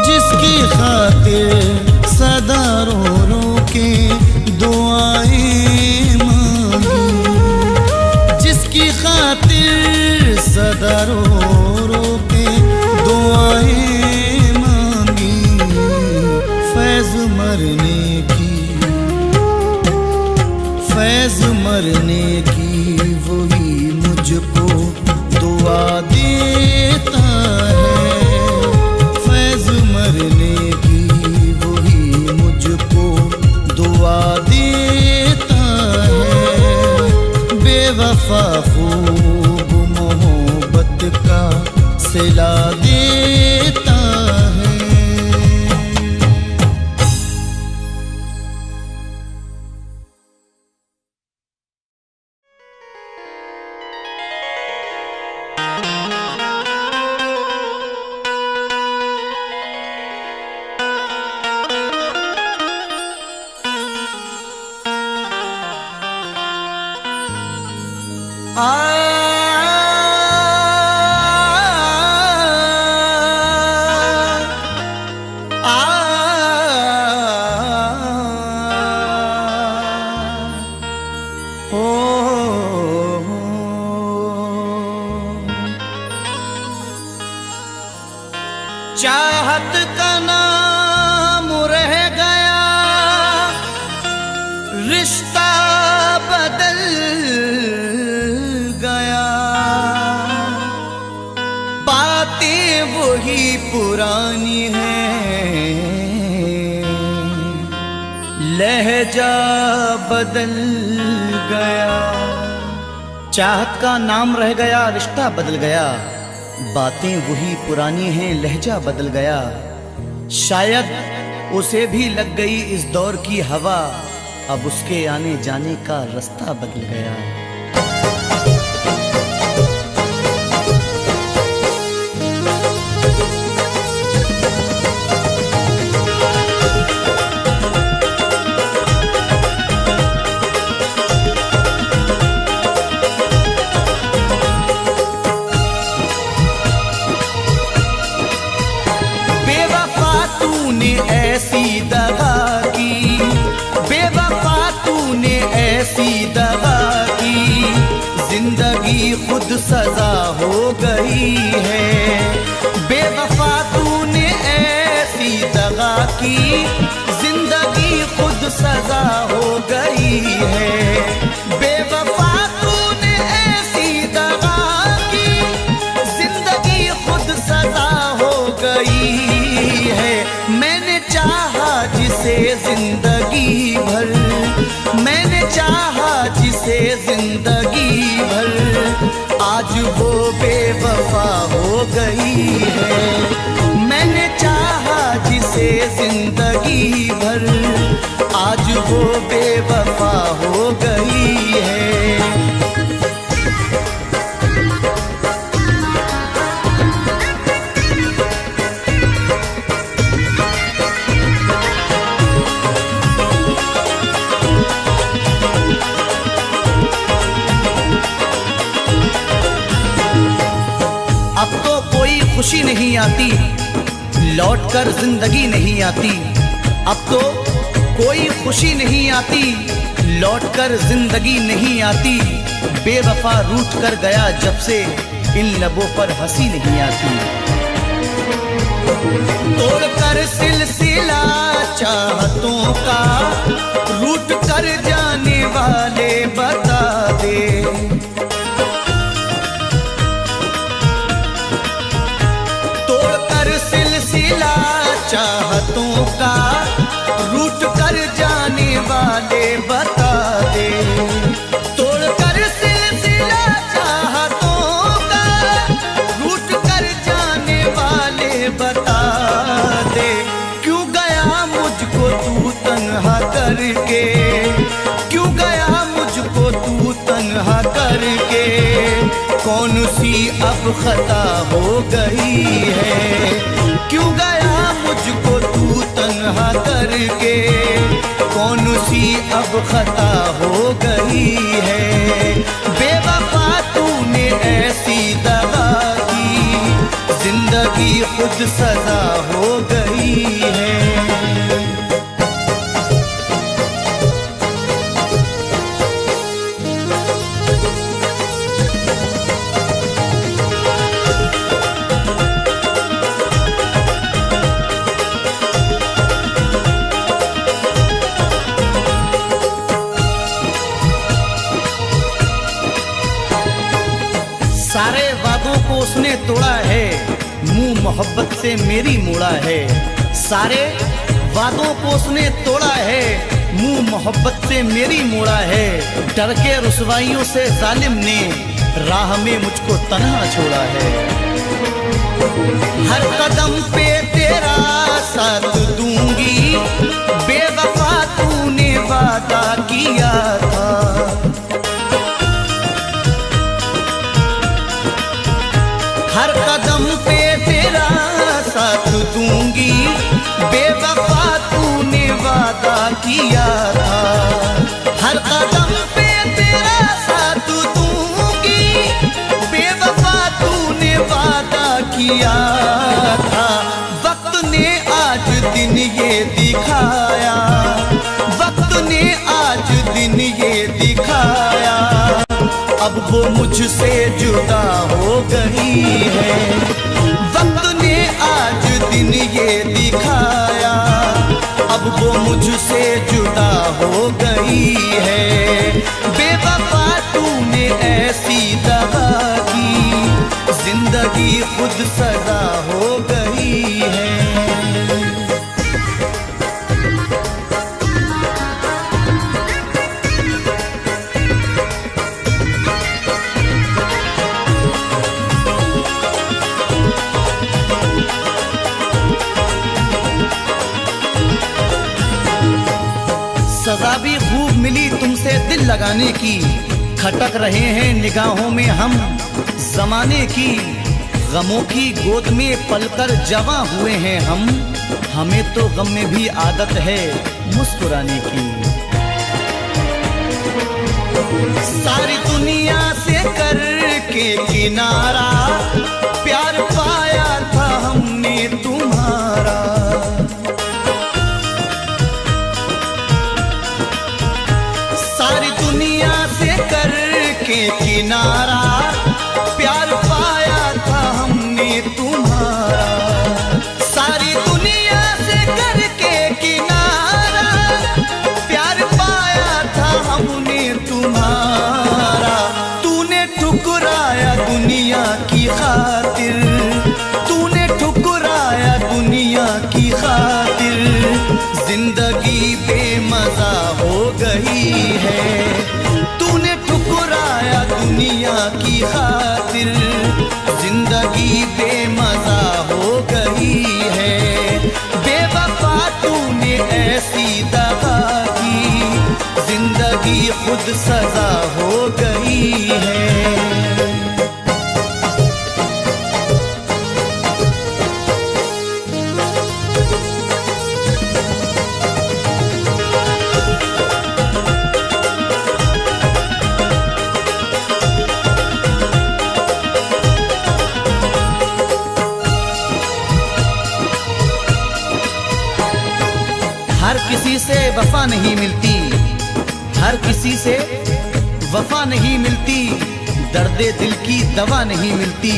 जिसकी खातिर सदा रो रो के दुआएं मांगी, जिसकी खातिर सदा रो रो के दुआएं मांगी। फैज़ मरने की वही मुझको दुआ देता है। फैज़ मरने की वही मुझको दुआ देता है। बेवफा खूब मोहब्बत का सिला देता है। चाहत का नाम रह गया, रिश्ता बदल गया। बातें वही पुरानी हैं, लहजा बदल गया। चाहत का नाम रह गया, रिश्ता बदल गया। बातें वही पुरानी हैं, लहजा बदल गया। शायद उसे भी लग गई इस दौर की हवा, अब उसके आने जाने का रास्ता बदल गया। ऐसी दगा की, बेवफा तूने ऐसी दगा की, जिंदगी खुद सजा हो गई है। बेवफा तूने ऐसी दगा की, जिंदगी खुद सजा हो गई है। बेवफा तूने ऐसी दगा की, जिंदगी खुद सजा हो गई है। मैंने चाहा जिसे जिंदगी भर, मैंने चाहा जिसे जिंदगी भर, आज वो बेवफा हो गई है। मैंने चाहा जिसे जिंदगी भर, आज वो बेवफा हो गई है। अब तो कोई खुशी नहीं आती, लौटकर जिंदगी नहीं आती। अब तो कोई खुशी नहीं आती, लौटकर जिंदगी नहीं आती। बेवफा रूठ कर गया जब से, इन लबों पर हंसी नहीं आती। तोड़कर सिलसिला चाहतों का, रूठ कर जाने वाले बता दे। तोड़कर सिलसिला चाहतों का, रूठ कर जाने वाले बता दे। तोड़कर सिलसिला चाहतों का, रूठ कर जाने वाले बता दे। क्यों गया मुझको तू तन्हा करके, क्यों गया मुझको तू तन्हा करके। कौन सी अब खता हो गई है, क्यों गया मुझको तू तन्हा करके। कौन सी अब खता हो गई है। बेवफा तूने ऐसी दगा की, जिंदगी खुद सजा हो गई है। सारे वादों को उसने तोड़ा है, मुंह मोहब्बत से मेरी मोड़ा है। सारे वादों को उसने तोड़ा है, मुंह मोहब्बत से मेरी मोड़ा है। डर के रुसवाइयों से जालिम ने राह में मुझको तन्हा छोड़ा है। हर कदम पे तेरा साथ दूंगी, बेवफा तूने वादा किया था। हर कदम पे तेरा साथ दूंगी, बेवफा तूने वादा किया था। हर कदम पे तेरा साथ दूंगी, बेवफा तूने वादा किया था। वक्त ने आज दिन ये दिखाया, वक्त ने आज दिन ये दिखाया। अब वो मुझसे जुदा हो गई है। वक्त ने आज दिन ये दिखाया, अब वो मुझसे जुदा हो गई है। बेवफा तूने ऐसी दगा की, जिंदगी खुद सजा हो गई है। सजा भी खूब मिली तुमसे दिल लगाने की, खटक रहे हैं निगाहों में हम जमाने की। गमों की गोद में पलकर जवां हुए हैं हम, हमें तो गम में भी आदत है मुस्कुराने की। सारी दुनिया से करके किनारा, प्यार पाया था हमने तुम्हारा। सारी दुनिया से करके किनारा, प्यार पाया था हमने तुम्हारा। सारी दुनिया से करके किनारा, प्यार पाया था हमने तुम्हारा। तूने ठुकराया दुनिया की खातिर, तूने ठुकराया दुनिया की खातिर। जिंदगी बेमजा हो गई है, तूने ठुकराया दुनिया की खातिर। जिंदगी बेमजा हो गई है। बेवफा तूने ऐसी दगा की, जिंदगी खुद सजा हो गई है। हर किसी से वफा नहीं मिलती, हर किसी से वफा नहीं मिलती। दर्दे दिल की दवा नहीं मिलती।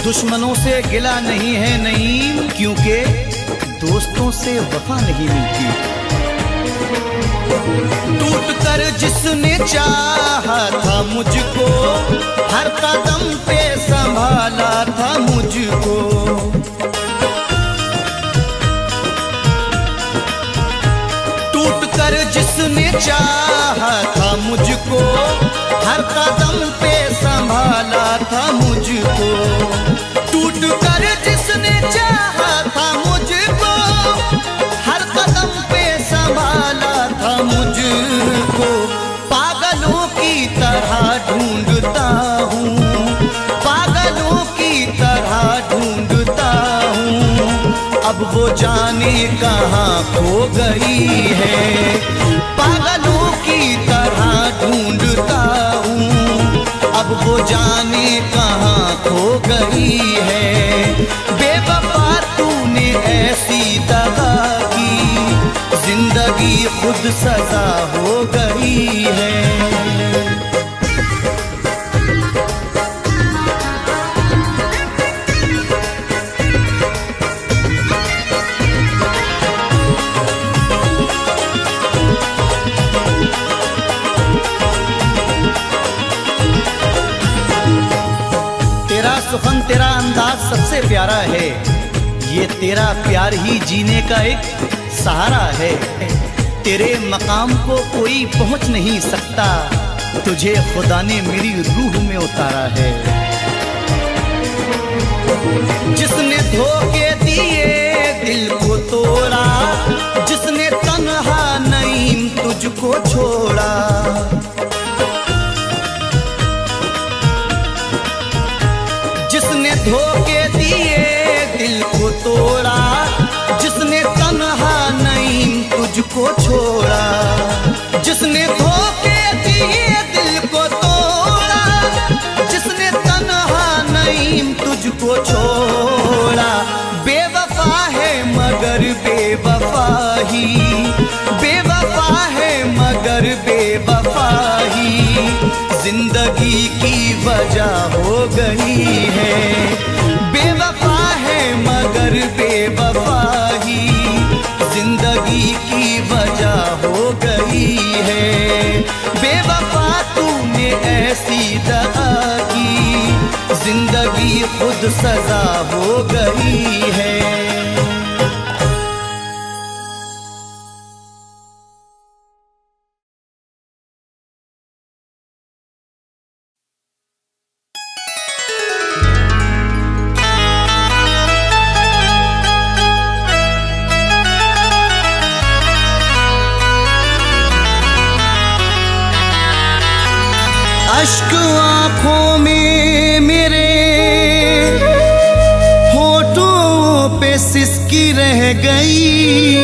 दुश्मनों से गिला नहीं है नईम, क्योंकि दोस्तों से वफा नहीं मिलती। टूट कर जिसने चाहा था मुझको, हर कदम पे संभाला था मुझको। टूट कर जिसने चाहा था मुझको, हर कदम पे संभाला था मुझको। टूट कर जिसने चाहा था मुझको, हर कदम पे संभाला था मुझको। पागलों की तरह ढूंढता हूँ, पागलों की तरह ढूंढता हूँ, अब वो जाने कहाँ खो गई है। पागलों की तरह ढूंढता हूँ, अब वो जाने कहाँ खो गई है। बेवफा तूने ऐसी दगा की, जिंदगी खुद सजा हो गई है। तेरा सुखन तेरा अंदाज सबसे प्यारा है, ये तेरा प्यार ही जीने का एक सहारा है। तेरे मकाम को कोई पहुंच नहीं सकता, तुझे खुदा ने मेरी रूह में उतारा है। जिसने धोखे दिए दिल को तोड़ा, जिसने तन्हा नईम तुझको छोड़ा। जिसने धोखे दिए दिल को तोड़ा, जिसने तन्हा नईम तुझको छोड़ा। जिसने धोखे दिए दिल को तोड़ा, जिसने तन्हा नईम तुझको छोड़ा। बेवफा है मगर बेवफा ही, बेवफा है मगर बेवफा ही, जिंदगी की वजह हो गई है। बेवफा है मगर बेवफा ही, जिंदगी की वजह हो गई है। बेवफा तूने ऐसी दगा की, जिंदगी खुद सजा हो गई है। अश्क आँखों में मेरे, होठों पे सिसकी रह गई।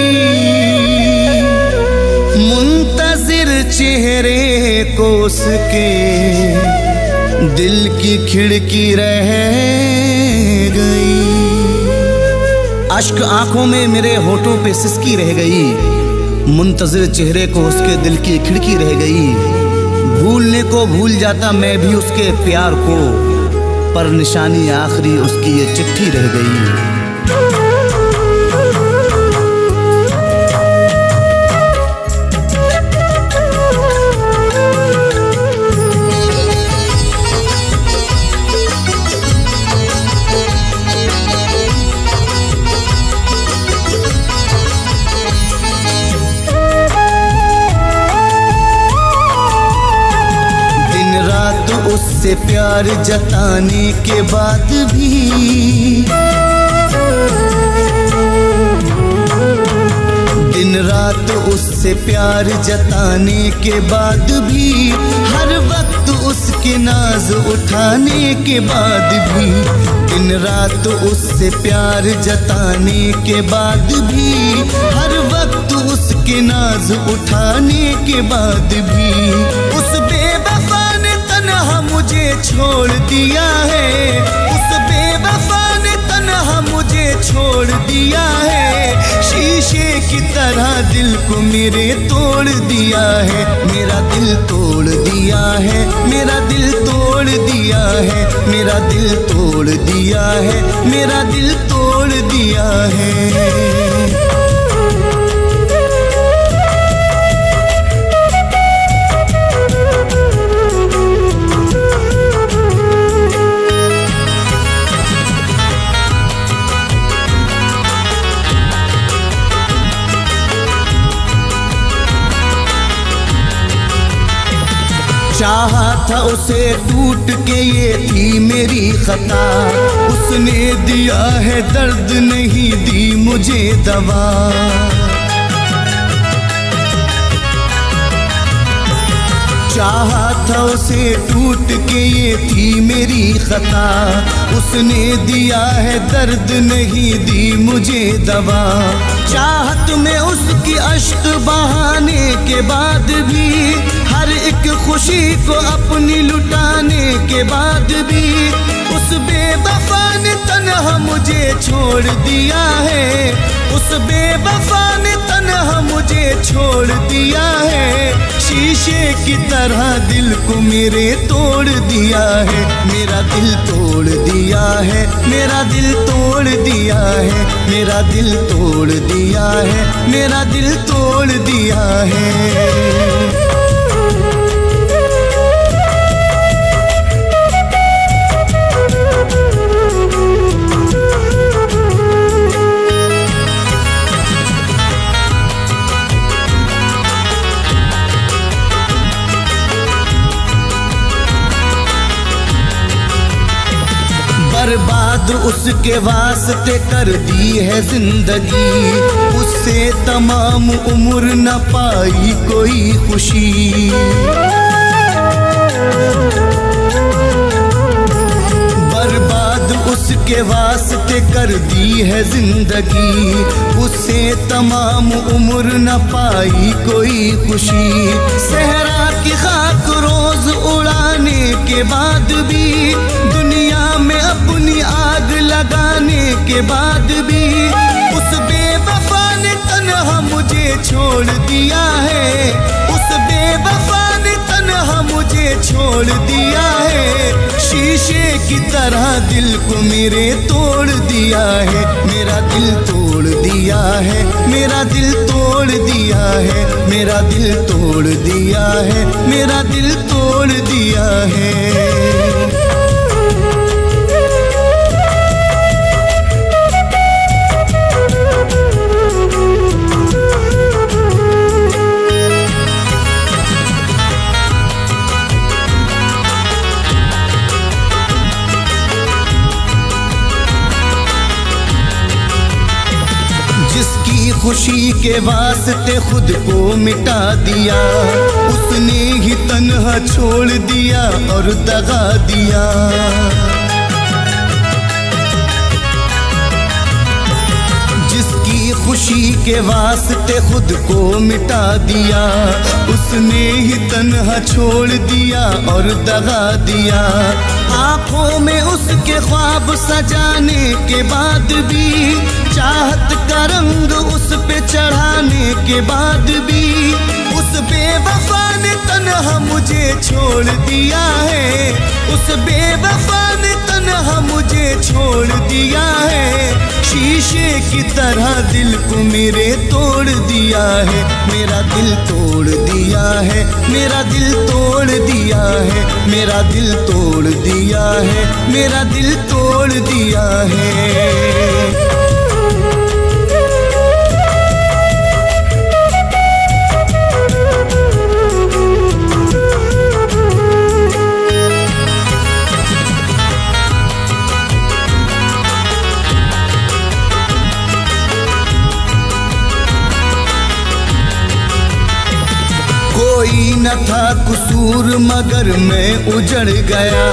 मुंतजिर चेहरे को उसके दिल की खिड़की रह गई। अश्क आँखों में मेरे होठों पे सिसकी रह गई, मुंतजिर चेहरे को उसके दिल की खिड़की रह गई। भूलने को भूल जाता मैं भी उसके प्यार को, पर निशानी आखिरी उसकी ये चिट्ठी रह गई। उससे प्यार जताने के बाद भी, दिन रात उससे प्यार जताने के बाद भी, हर वक्त उसके नाज उठाने के बाद भी, दिन रात उससे प्यार जताने के बाद भी, हर वक्त उसके नाज उठाने के बाद भी, उस बेवफा ने तन्हा मुझे छोड़ दिया है। उस बेवफा ने तन्हा मुझे छोड़ दिया है। शीशे की तरह दिल को मेरे तोड़ दिया है, मेरा दिल तोड़ दिया दिया है, मेरा दिल तोड़ दिया है, मेरा दिल तोड़ दिया है, मेरा दिल तोड़ दिया है। चाहा था उसे टूट के, ये थी मेरी खता, उसने दिया है दर्द, नहीं दी मुझे दवा। चाहा था उसे टूट के, ये थी मेरी खता, उसने दिया है दर्द, नहीं दी मुझे दवा। चाहत में उसकी अश्क बहाने के बाद भी, हर एक खुशी को अपनी लुटाने के बाद भी, उस बेवफा ने तन्हा मुझे छोड़ दिया है, उस बेवफा ने तन्हा मुझे छोड़ दिया है। शीशे की तरह दिल को मेरे तोड़ दिया है, मेरा दिल तोड़ दिया है, मेरा दिल तोड़ दिया है, मेरा दिल तोड़ दिया है, मेरा दिल तोड़ दिया है। बर्बाद उसके वास्ते कर दी है जिंदगी, उससे तमाम उम्र न पाई कोई खुशी। बर्बाद उसके वास्ते कर दी है जिंदगी, उससे तमाम उम्र न पाई कोई खुशी। सहरा की खाक रोज उड़ाने के बाद भी, दुनिया में अपनी आग लगाने के बाद भी, उस बेवफा ने तन्हा मुझे छोड़ दिया है, उस बेवफा ने तन्हा मुझे छोड़ दिया है। शीशे की तरह दिल को मेरे तोड़ दिया है, मेरा दिल तोड़ दिया है, मेरा दिल तोड़ दिया है, मेरा दिल तोड़ दिया है, मेरा दिल तोड़ दिया है। जिसकी खुशी के वास्ते खुद को मिटा दिया, उसने ही तन्हा छोड़ दिया और दगा दिया। जिसकी खुशी के वास्ते खुद को मिटा दिया, उसने ही तन्हा छोड़ दिया और दगा दिया। आंखों में उसके ख्वाब सजाने के बाद भी, चाहत का रंग उस पे चढ़ाने के बाद भी, उस बेवफा ने तन्हा मुझे छोड़ दिया है, उस बेवफा ने तन्हा मुझे छोड़ दिया है। शीशे की तरह दिल को मेरे तोड़ दिया है, मेरा दिल तोड़ दिया है, मेरा दिल तोड़ दिया है, मेरा दिल तोड़ दिया है, मेरा दिल तोड़ दिया है। कोई न था कसूर मगर मैं उजड़ गया,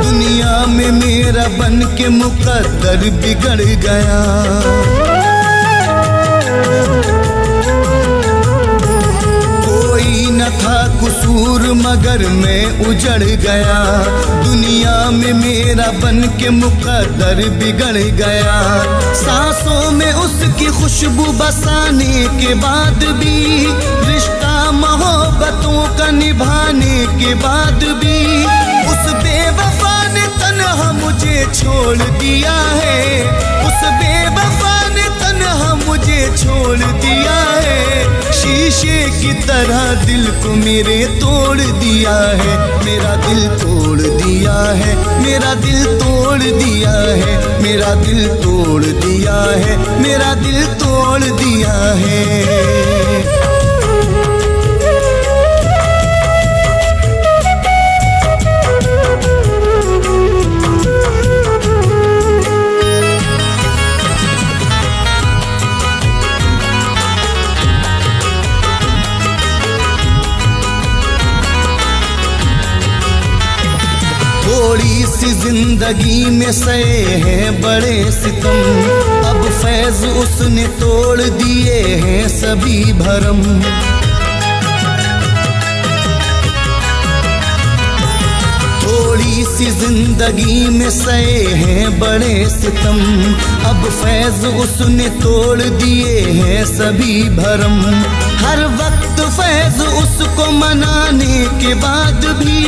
दुनिया में मेरा बन के मुकद्दर बिगड़ गया। कोई न था कसूर मगर मैं उजड़ गया, दुनिया में मेरा बन के मुकद्दर बिगड़ गया। सांसों में उसकी खुशबू बसाने के बाद भी, रिश्ता मोहब्बतों का निभाने के बाद भी उस बेवफा ने तन्हा मुझे छोड़ दिया है। उस बेवफा ने तन्हा मुझे छोड़ दिया है। शीशे की तरह दिल को मेरे तोड़ दिया है। मेरा दिल तोड़ दिया है। मेरा दिल तोड़ दिया है। मेरा दिल तोड़ दिया है। मेरा दिल तोड़ दिया है। थोड़ी सी जिंदगी में सहे हैं बड़े सितम, अब फैज उसने तोड़ दिए हैं सभी भरम। थोड़ी सी जिंदगी में सहे हैं बड़े सितम, अब फैज उसने तोड़ दिए हैं सभी भरम। हर वक्त फैज उसको मनाने के बाद भी,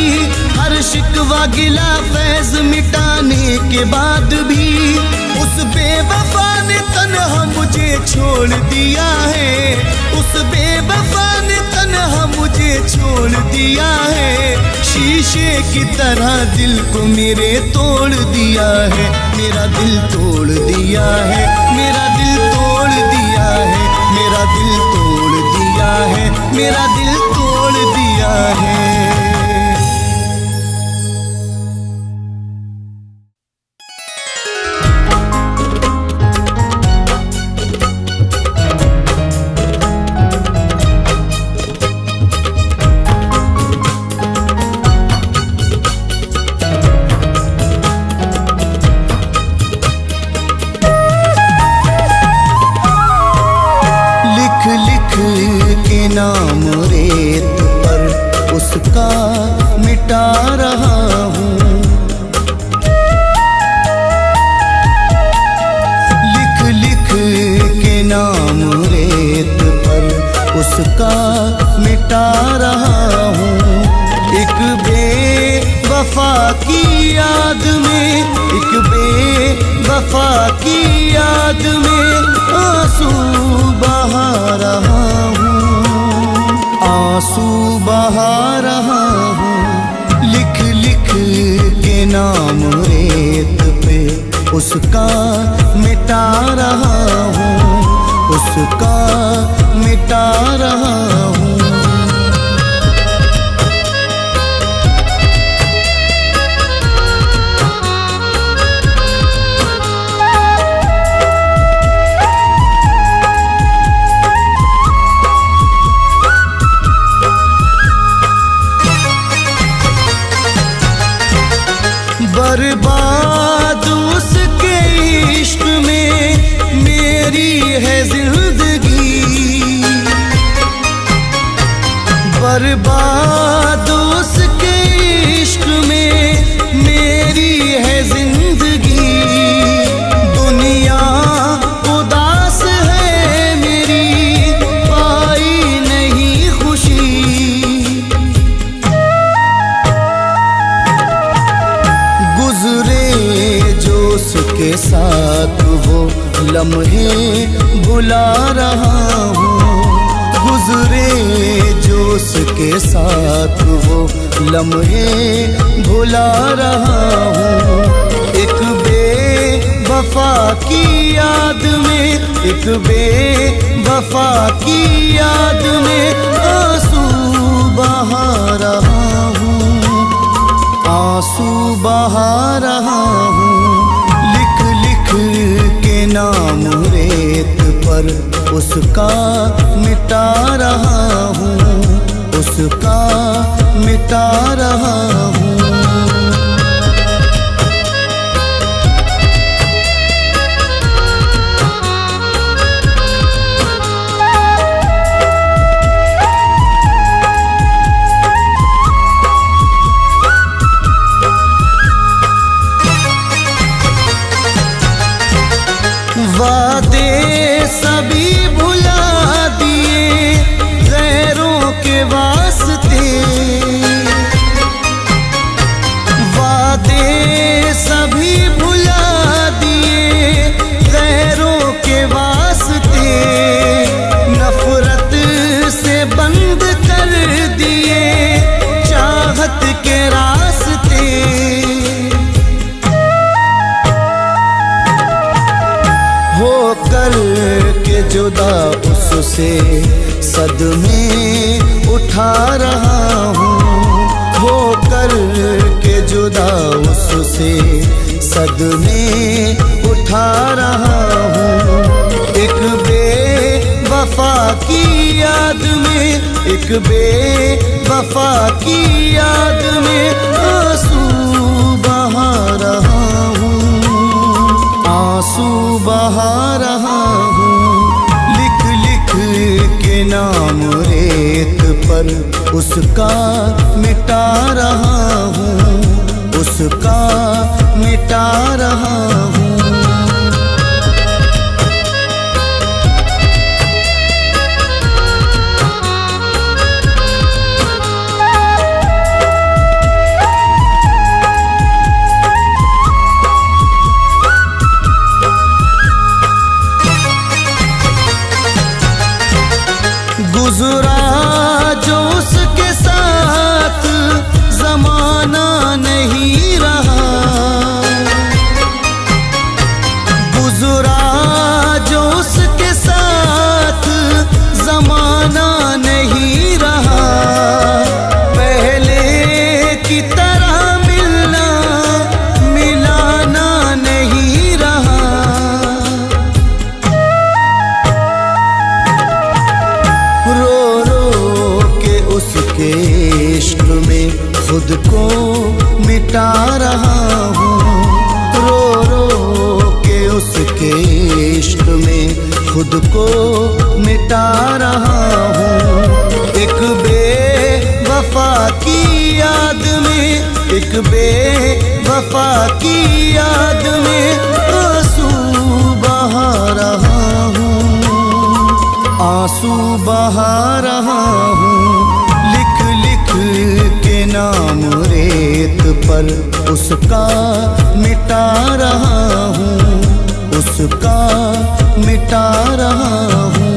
हर शिकवा गिला फैज मिटाने के बाद भी, उस बेवफा ने तन्हा मुझे छोड़ दिया है। उस बेवफा ने तन्हा मुझे छोड़ दिया है। शीशे की तरह दिल को मेरे तोड़ दिया है। मेरा दिल तोड़ दिया है। मेरा दिल तोड़ दिया है। मेरा दिल तोड़ दिया है। मेरा दिल तोड़ दिया है। नाम रेत पर उसका मिटा रहा हूँ। लिख लिख के नाम रेत पर उसका मिटा रहा हूँ। एक बेवफा की याद में, एक बेवफा की याद में आंसू बहा रहा हूँ। आंसू बहा रहा हूँ। लिख लिख के नाम रेत पे उसका मिटा रहा हूँ। उसका मिटा रहा हूँ। बर्बाद उसके इश्क में मेरी है जिंदगी। बर्बाद उसके इश्क में मेरी है जिंदगी। दुनिया उदास है मेरी, पाई नहीं खुशी। गुजरे जो उसके साथ वो लम्हे भुला रहा हूँ। गुजरे जो उसके साथ वो लम्हे भुला रहा हूँ। एक बेवफा की याद में, एक बेवफा की याद में आंसू बहा रहा हूँ। आंसू बहा रहा हूँ। लिख लिख के नाम रेत पर उसका मिटा रहा हूँ। उसका मिटा रहा हूँ। वादे सभी भुला दिए, गैरों के कर के जुदा उससे सदमे उठा रहा हूँ, हो कर के जुदा उससे सदमे उठा रहा हूँ। एक बेवफा की याद में, एक बेवफा की याद में आंसू बहा रहा हूँ, आंसू बहा रहा हूँ। लिख लिख के नाम रेत पर उसका मिटा रहा हूँ, उसका मिटा रहा हूँ। गुजरा जो उसके साथ जमाना नहीं रहा, गुजरा जो उसके साथ जमाना नहीं रहा। पहले की तरह मिलना मिलाना नहीं रहा। रो रो के उसके इश्क में खुद को मिटा रहा हूँ, रो रो के उसके इश्क में खुद को मिटा रहा हूँ। एक बेवफा की याद में, एक बेवफा की याद में आंसू बहा रहा हूँ, आंसू बहा रहा हूँ। लिख लिख के नाम रेत पर उसका मिटा रहा हूँ, उसका मिटा रहा हूँ।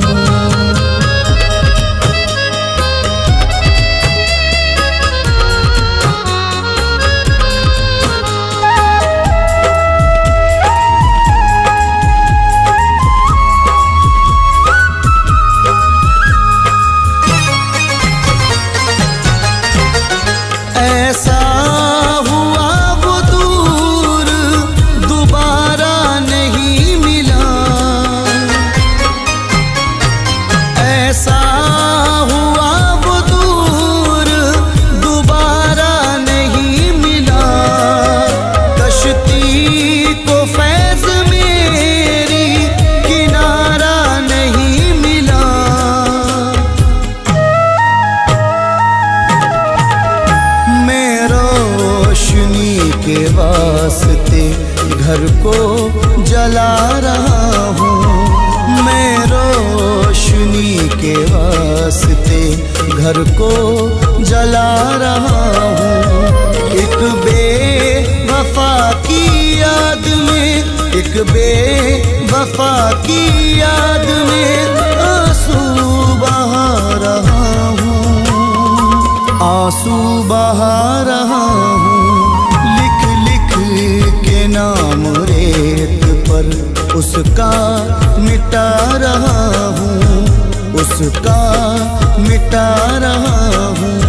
ऐसा हुआ वो दूर दोबारा नहीं मिला, ऐसा हुआ वो दूर दोबारा नहीं मिला। कश्ती को फैज़ मेरी किनारा नहीं मिला। मैं रोशनी के वास्ते घर को जला रहा हूँ, मैं रोशनी के वास्ते घर को जला रहा हूँ। एक बेवफा की याद में, एक बेवफा की याद में आंसू बहा रहा हूँ, आंसू बहा रहा हूँ। लिख लिख के नाम रेत पर उसका मिटा रहा हूँ, उसका मिटा रहा हूँ।